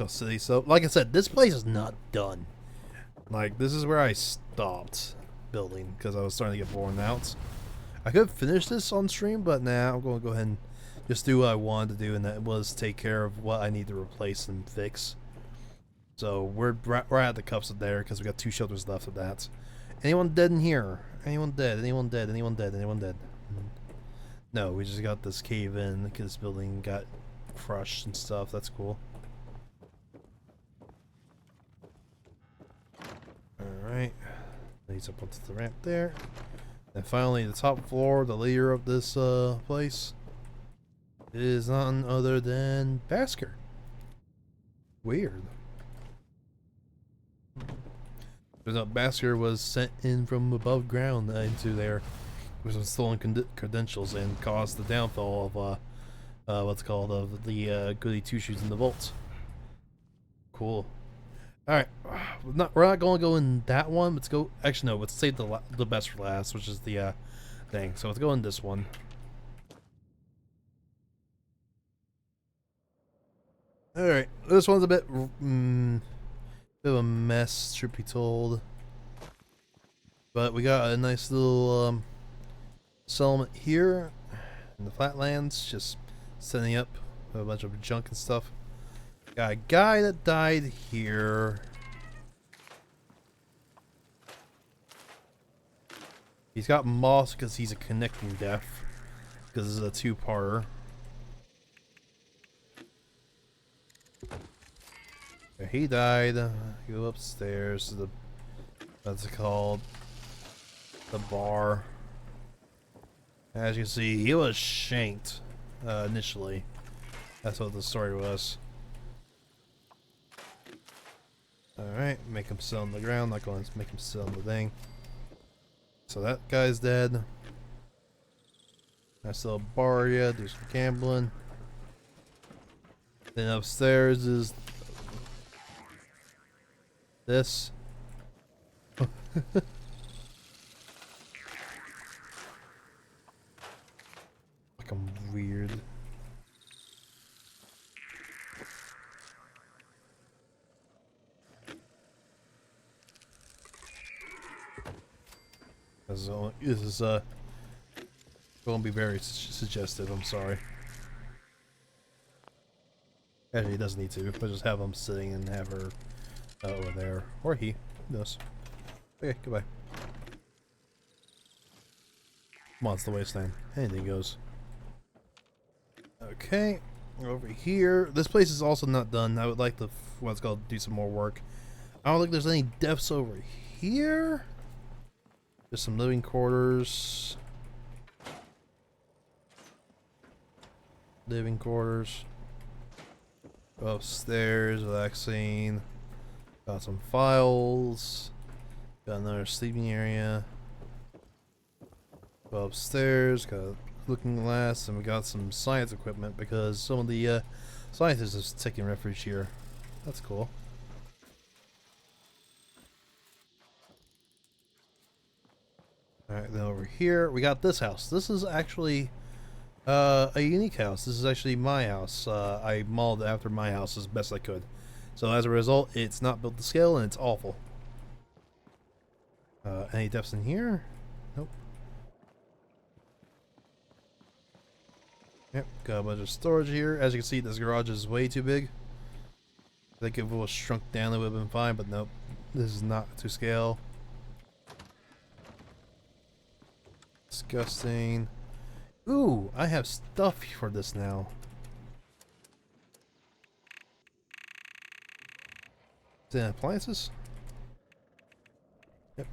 city. So, like I said, this place is not done. Like, this is where I stopped building because I was starting to get worn out. I could finish this on stream, but now I'm going to go ahead and just do what I wanted to do, and that was take care of what I need to replace and fix. So we're at the cups of there because we got 2 shelters left of that. Anyone dead in here? Anyone dead? Anyone dead? Anyone dead? Anyone dead? No, we just got this cave in because this building got crushed and stuff. That's cool. Alright. Leads up onto the ramp there. And finally, the top floor, the leader of this place is none other than Basker. Weird. Turns out Basker was sent in from above ground into there with some stolen credentials and caused the downfall of what's called of the goody two shoes in the vault. Cool. All right, we're not going to go in that one. Let's go. Actually, no. Let's save the best for last, which is the thing. So let's go in this one. All right, this one's a bit of a mess, truth be told. But we got a nice little settlement here in the Flatlands, just setting up a bunch of junk and stuff. Got a guy that died here. He's got moss because he's a connecting death, because this is a 2-parter. He died. Go upstairs to the, what's it called, the bar. As you see, he was shanked initially. That's what the story was. Alright, make him sit on the ground. Not going to make him sit on the thing. So that guy's dead. Nice little bar area, do some gambling. Then upstairs is this. Like I'm weird. This is going to be very suggestive. I'm sorry. Actually, he doesn't need to. But just have him sitting and have her over there, or he. Who knows? Okay, goodbye. Monster wasteland. Anything goes. Okay, over here. This place is also not done. I would like to, what's called, do some more work. I don't think there's any deaths over here. There's some living quarters. Living quarters. Go upstairs, relaxing. Got some files. Got another sleeping area. Go upstairs. Got a looking glass, and we got some science equipment because some of the scientists are taking refuge here. That's cool. Alright, then over here we got this house. This is actually a unique house. This is actually my house. I modeled after my house as best I could. So as a result, it's not built to scale and it's awful. Any depths in here? Nope. Yep, got a bunch of storage here. As you can see, this garage is way too big. I think if it was shrunk down, it would have been fine, but nope. This is not to scale. Disgusting. Ooh, I have stuff for this now. Is it appliances? Yep.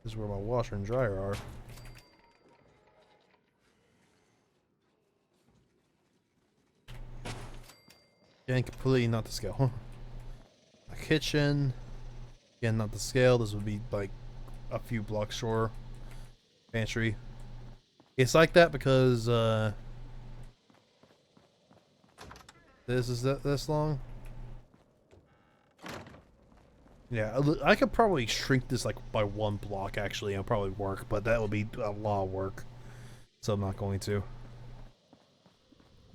This is where my washer and dryer are. Again, completely not to scale. A kitchen. Again, not to scale. This would be like a few blocks short. Pantry. It's like that because this is this long. Yeah, I could probably shrink this like by one block actually. It'll probably work, but that would be a lot of work. So I'm not going to.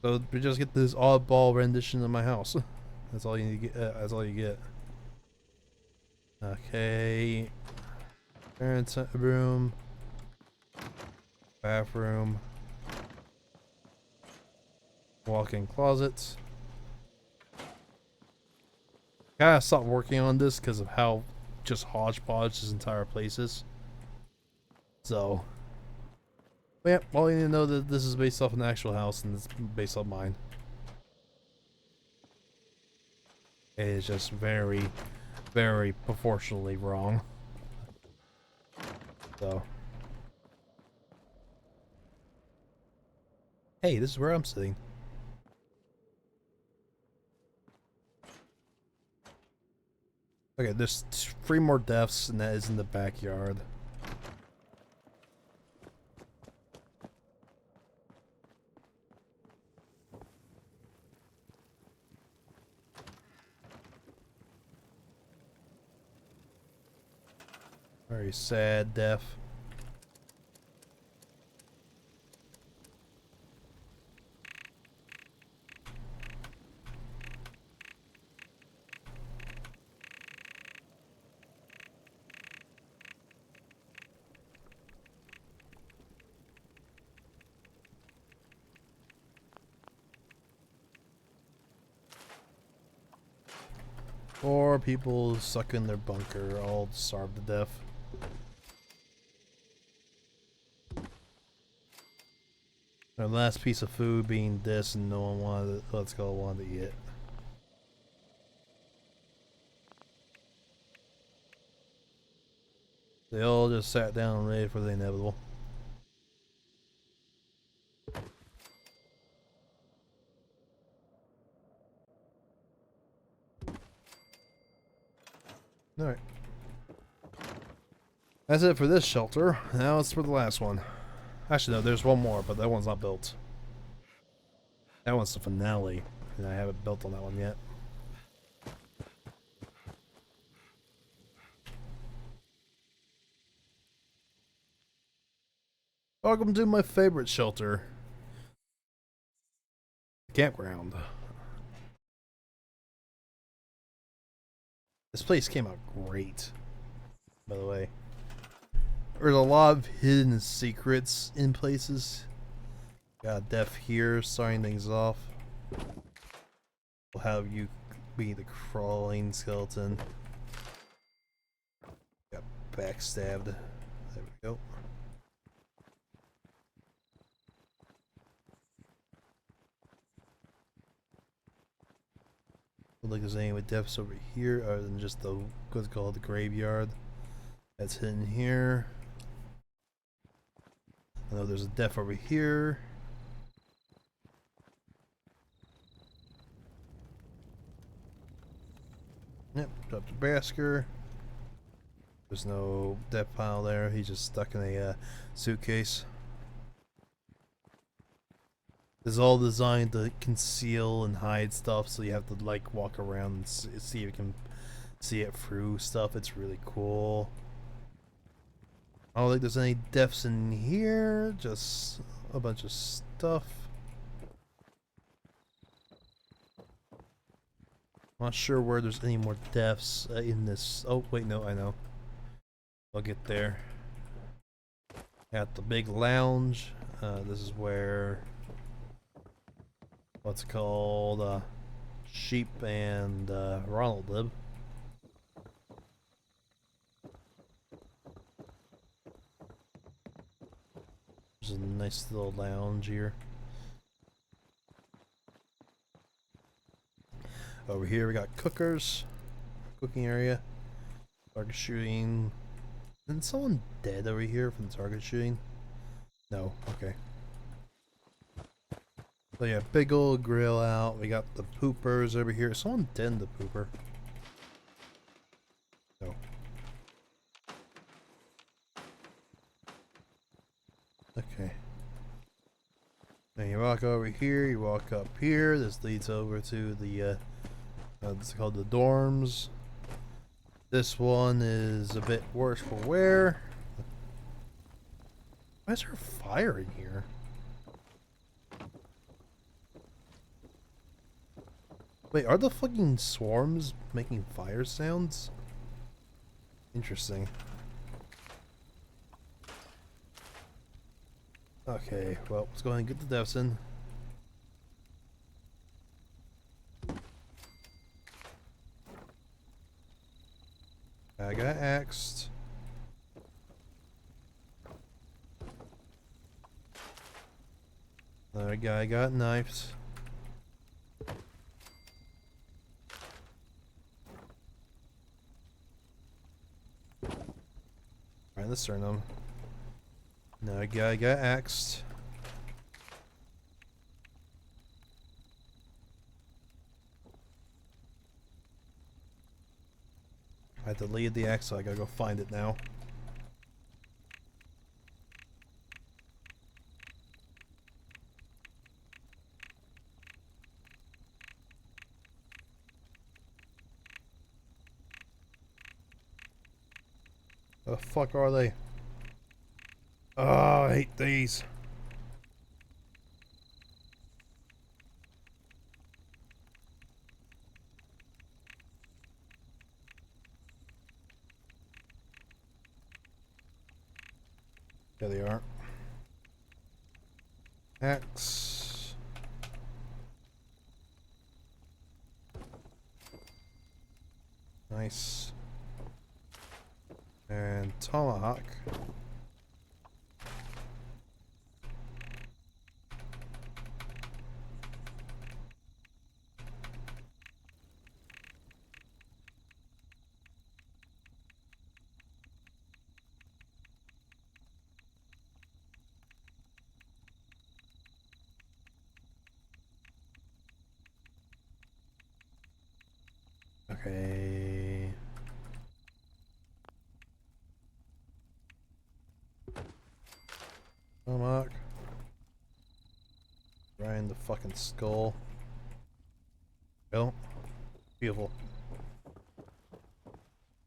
So we just get this oddball rendition of my house. That's all you need to get. That's all you get. Okay. Parents' room. Bathroom. Walk-in closets. Gotta stop working on this because of how just hodgepodge this entire place is. So, yeah, all you need to know that this is based off an actual house and it's based on mine. It is just very, very proportionally wrong. So, hey, this is where I'm sitting. Okay, there's 3 more deaths, and that is in the backyard. Very sad death. Or people stuck in their bunker, all starved to death. Their last piece of food being this, and no one wanted to eat it. They all just sat down and waited for the inevitable. Alright. That's it for this shelter. Now it's for the last one. Actually, no, there's one more, but that one's not built. That one's the finale, and I haven't built on that one yet. Welcome to my favorite shelter. Campground. This place came out great, by the way. There's a lot of hidden secrets in places. Got Def here, starting things off. We'll have you be the crawling skeleton. Got backstabbed. There we go. Look like there's any with depths over here other than just the what's called the graveyard. That's hidden here. I know there's a depth over here. Yep, Dr. Basker. There's no depth pile there. He's just stuck in a suitcase. This is all designed to conceal and hide stuff, so you have to like walk around and see if you can see it through stuff. It's really cool. I don't think there's any deaths in here, just a bunch of stuff. I'm not sure where there's any more deaths in this. Oh, wait, no, I know. I'll get there. At the big lounge. This is where what's it called? Sheep and Ronald live. There's a nice little lounge here. Over here we got cookers, cooking area, target shooting. Isn't someone dead over here from the target shooting? No, okay. So yeah, big old grill out. We got the poopers over here. Is someone dead in the pooper? No. Okay. And you walk over here, you walk up here. This leads over to the it's called the dorms. This one is a bit worse for wear. Why is there fire in here? Wait, are the fucking swarms making fire sounds? Interesting. Okay, well, let's go ahead and get the deaths in. I got axed. Another guy got knifed. Find the sternum. Another guy got axed. I had to lead the axe, so I gotta go find it now. Where the fuck are they? Oh, I hate these. There they are. Axe. Nice. And tomahawk. Okay. Tomahawk. fucking skull. Go. Beautiful.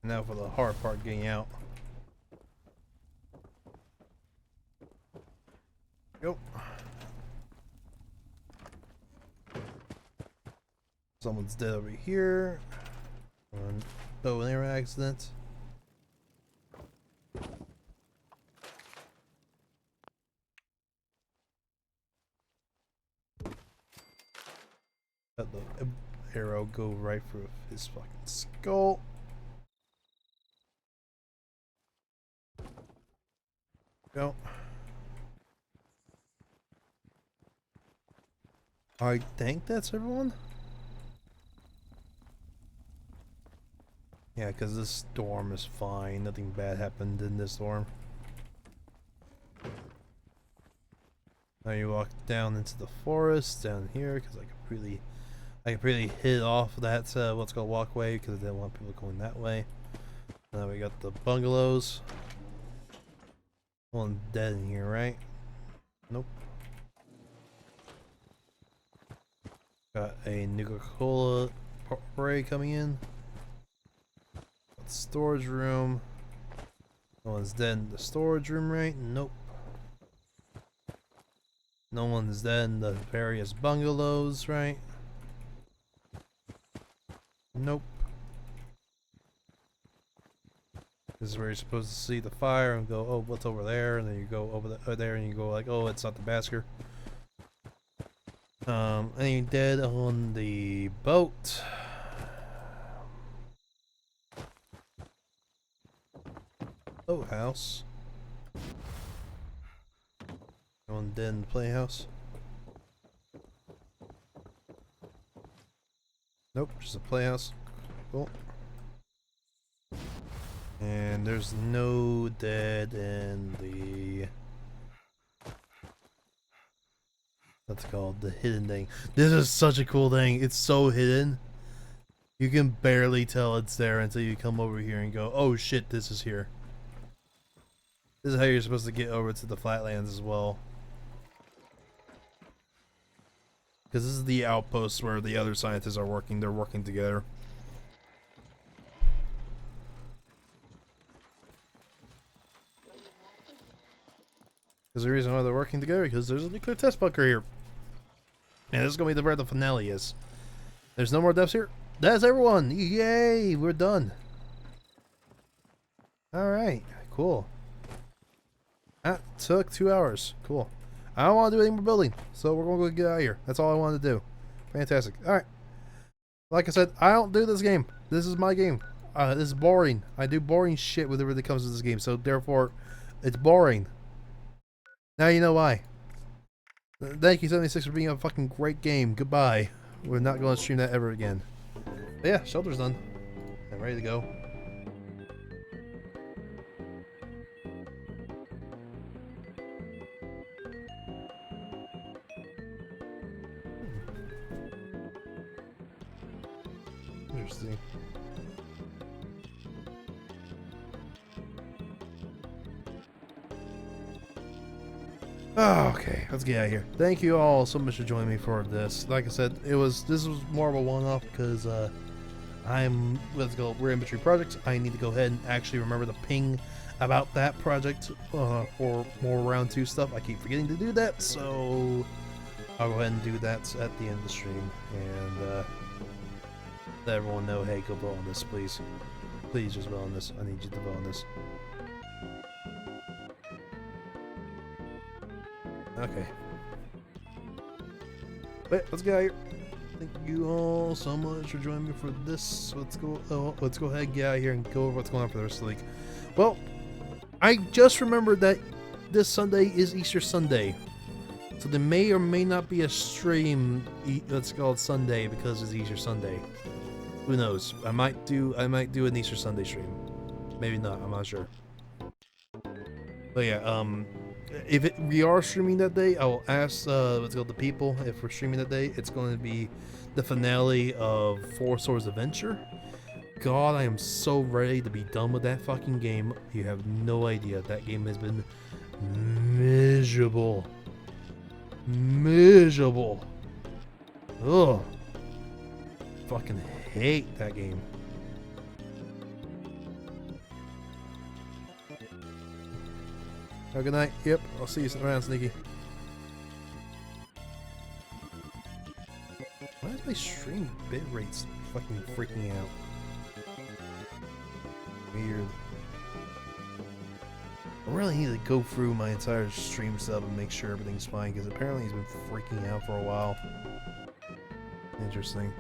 Now for the hard part, getting out. Go. Someone's dead over here. Bow and arrow accident. Let the arrow go right through his fucking skull. Go. I think that's everyone. Yeah, because this storm is fine. Nothing bad happened in this storm. Now you walk down into the forest down here because I completely hit off that what's called walkway because I didn't want people going that way. Now we got the bungalows. One dead in here, right? Nope. Got a Nuka-Cola parade coming in. Got the storage room. No one's dead in the storage room, right? Nope. No one's dead in the various bungalows, right? Nope. This is where you're supposed to see the fire and go, oh, what's over there? And then you go over there and you go like, oh, it's not the Basker. Any dead on the boat? Boathouse. Anyone dead in the playhouse? Nope, just a playhouse. Cool. And there's no dead in the... What's it called? The hidden thing. This is such a cool thing. It's so hidden. You can barely tell it's there until you come over here and go, oh shit, this is here. This is how you're supposed to get over to the flatlands as well. Because this is the outpost where the other scientists are working. They're working together. There's a reason why they're working together, because there's a nuclear test bunker here. And this is going to be where the finale is. There's no more deaths here. That's everyone! Yay! We're done. Alright, cool. That took 2 hours. Cool. I don't want to do any more building, so we're going to go get out of here. That's all I wanted to do. Fantastic. Alright. Like I said, I don't do this game. This is my game. This is boring. I do boring shit whenever it comes to this game, so therefore, it's boring. Now you know why. Thank you, 76, for being a fucking great game. Goodbye. We're not going to stream that ever again. But yeah, shelter's done. I'm ready to go. Interesting. Oh, okay, let's get out of here. Thank you all so much for joining me for this. Like I said, this was more of a one-off because we're infantry projects. I need to go ahead and actually remember to ping about that project for more round 2 stuff. I keep forgetting to do that, so I'll go ahead and do that at the end of the stream and let everyone know, hey, go vote on this, please. Please just vote on this. I need you to vote on this. Okay. But let's get out of here. Thank you all so much for joining me for this. Let's go ahead and get out of here and go over what's going on for the rest of the week. Well, I just remembered that this Sunday is Easter Sunday. So there may or may not be a stream that's called Sunday because it's Easter Sunday. Who knows? I might do an Easter Sunday stream. Maybe not, I'm not sure. But yeah, if we are streaming that day, I will ask the people if we're streaming that day. It's going to be the finale of Four Swords Adventure. God, I am so ready to be done with that fucking game. You have no idea. That game has been miserable. Miserable. Ugh. Fucking hate that game. Have a good night. Yep, I'll see you around, Sneaky. Why is my stream bit rates fucking freaking out? Weird. I really need to go through my entire stream setup and make sure everything's fine, because apparently he's been freaking out for a while. Interesting.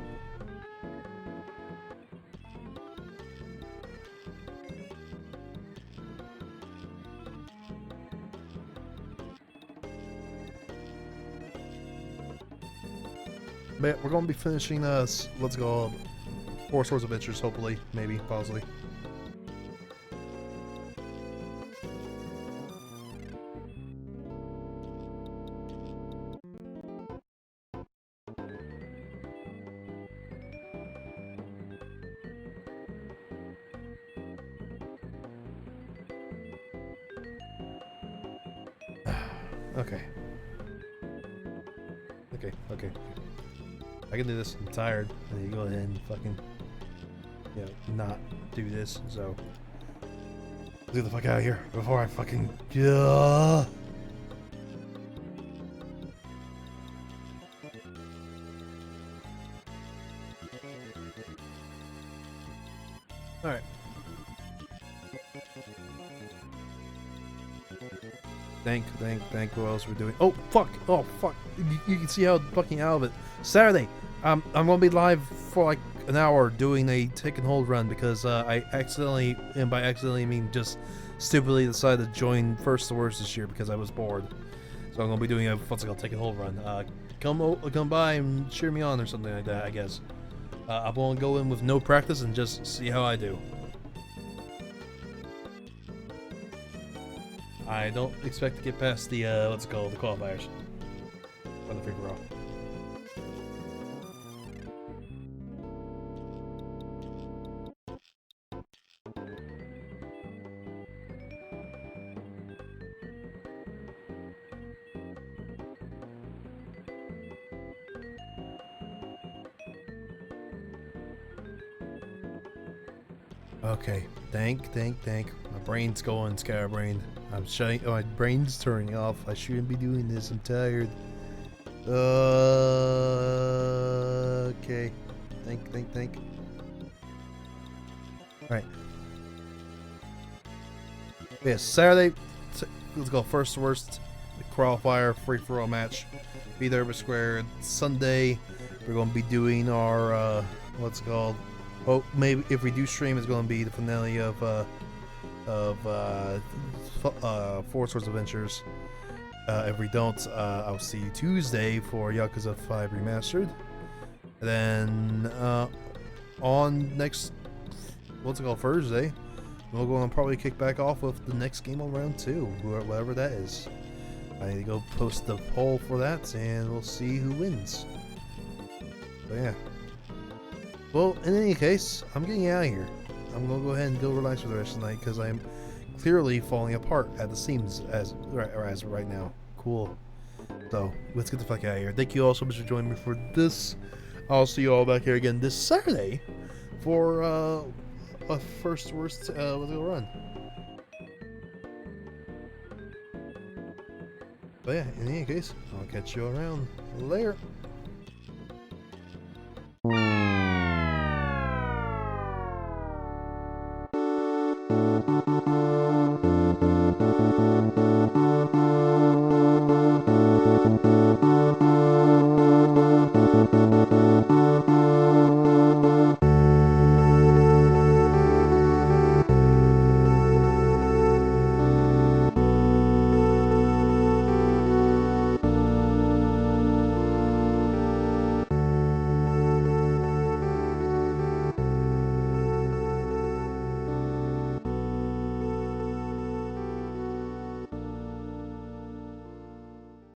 But we're going to be finishing let's go, Four Swords Adventures, hopefully, maybe, possibly. Okay. Okay. I can do this. I'm tired. I need to go ahead and fucking, not do this. So, let's get the fuck out of here before I fucking. All right. Thank. What else we're doing? Oh fuck! You can see how fucking out of it. Saturday. I'm gonna be live for like an hour doing a take and hold run because I accidentally, and by accidentally I mean just stupidly, decided to join First to Worst this year because I was bored. So I'm gonna be doing a take and hold run. Come by and cheer me on or something like that. I guess. I'm gonna go in with no practice and just see how I do. I don't expect to get past the the qualifiers for the free for all. Okay, thank. My brain's going scatterbrained. I'm shutting. Oh, my brain's turning off. I shouldn't be doing this. I'm tired. Okay. Think. All right. Yeah, Saturday. Let's go First to Worst. The qualifier free for all match. Be there but squared. Sunday, we're going to be doing our what's it called? Oh, maybe if we do stream, it's going to be the finale of Four Swords Adventures. If we don't, I'll see you Tuesday for Yakuza 5 Remastered. And then on next, Thursday, we're going to probably kick back off with the next game on round 2, whatever that is. I need to go post the poll for that, and we'll see who wins. But yeah. Well, in any case, I'm getting out of here. I'm going to go ahead and go relax for the rest of the night because I'm clearly falling apart at the seams as right now. Cool. So, let's get the fuck out of here. Thank you all so much for joining me for this. I'll see you all back here again this Saturday for a First Worst run. But yeah, in any case, I'll catch you around later.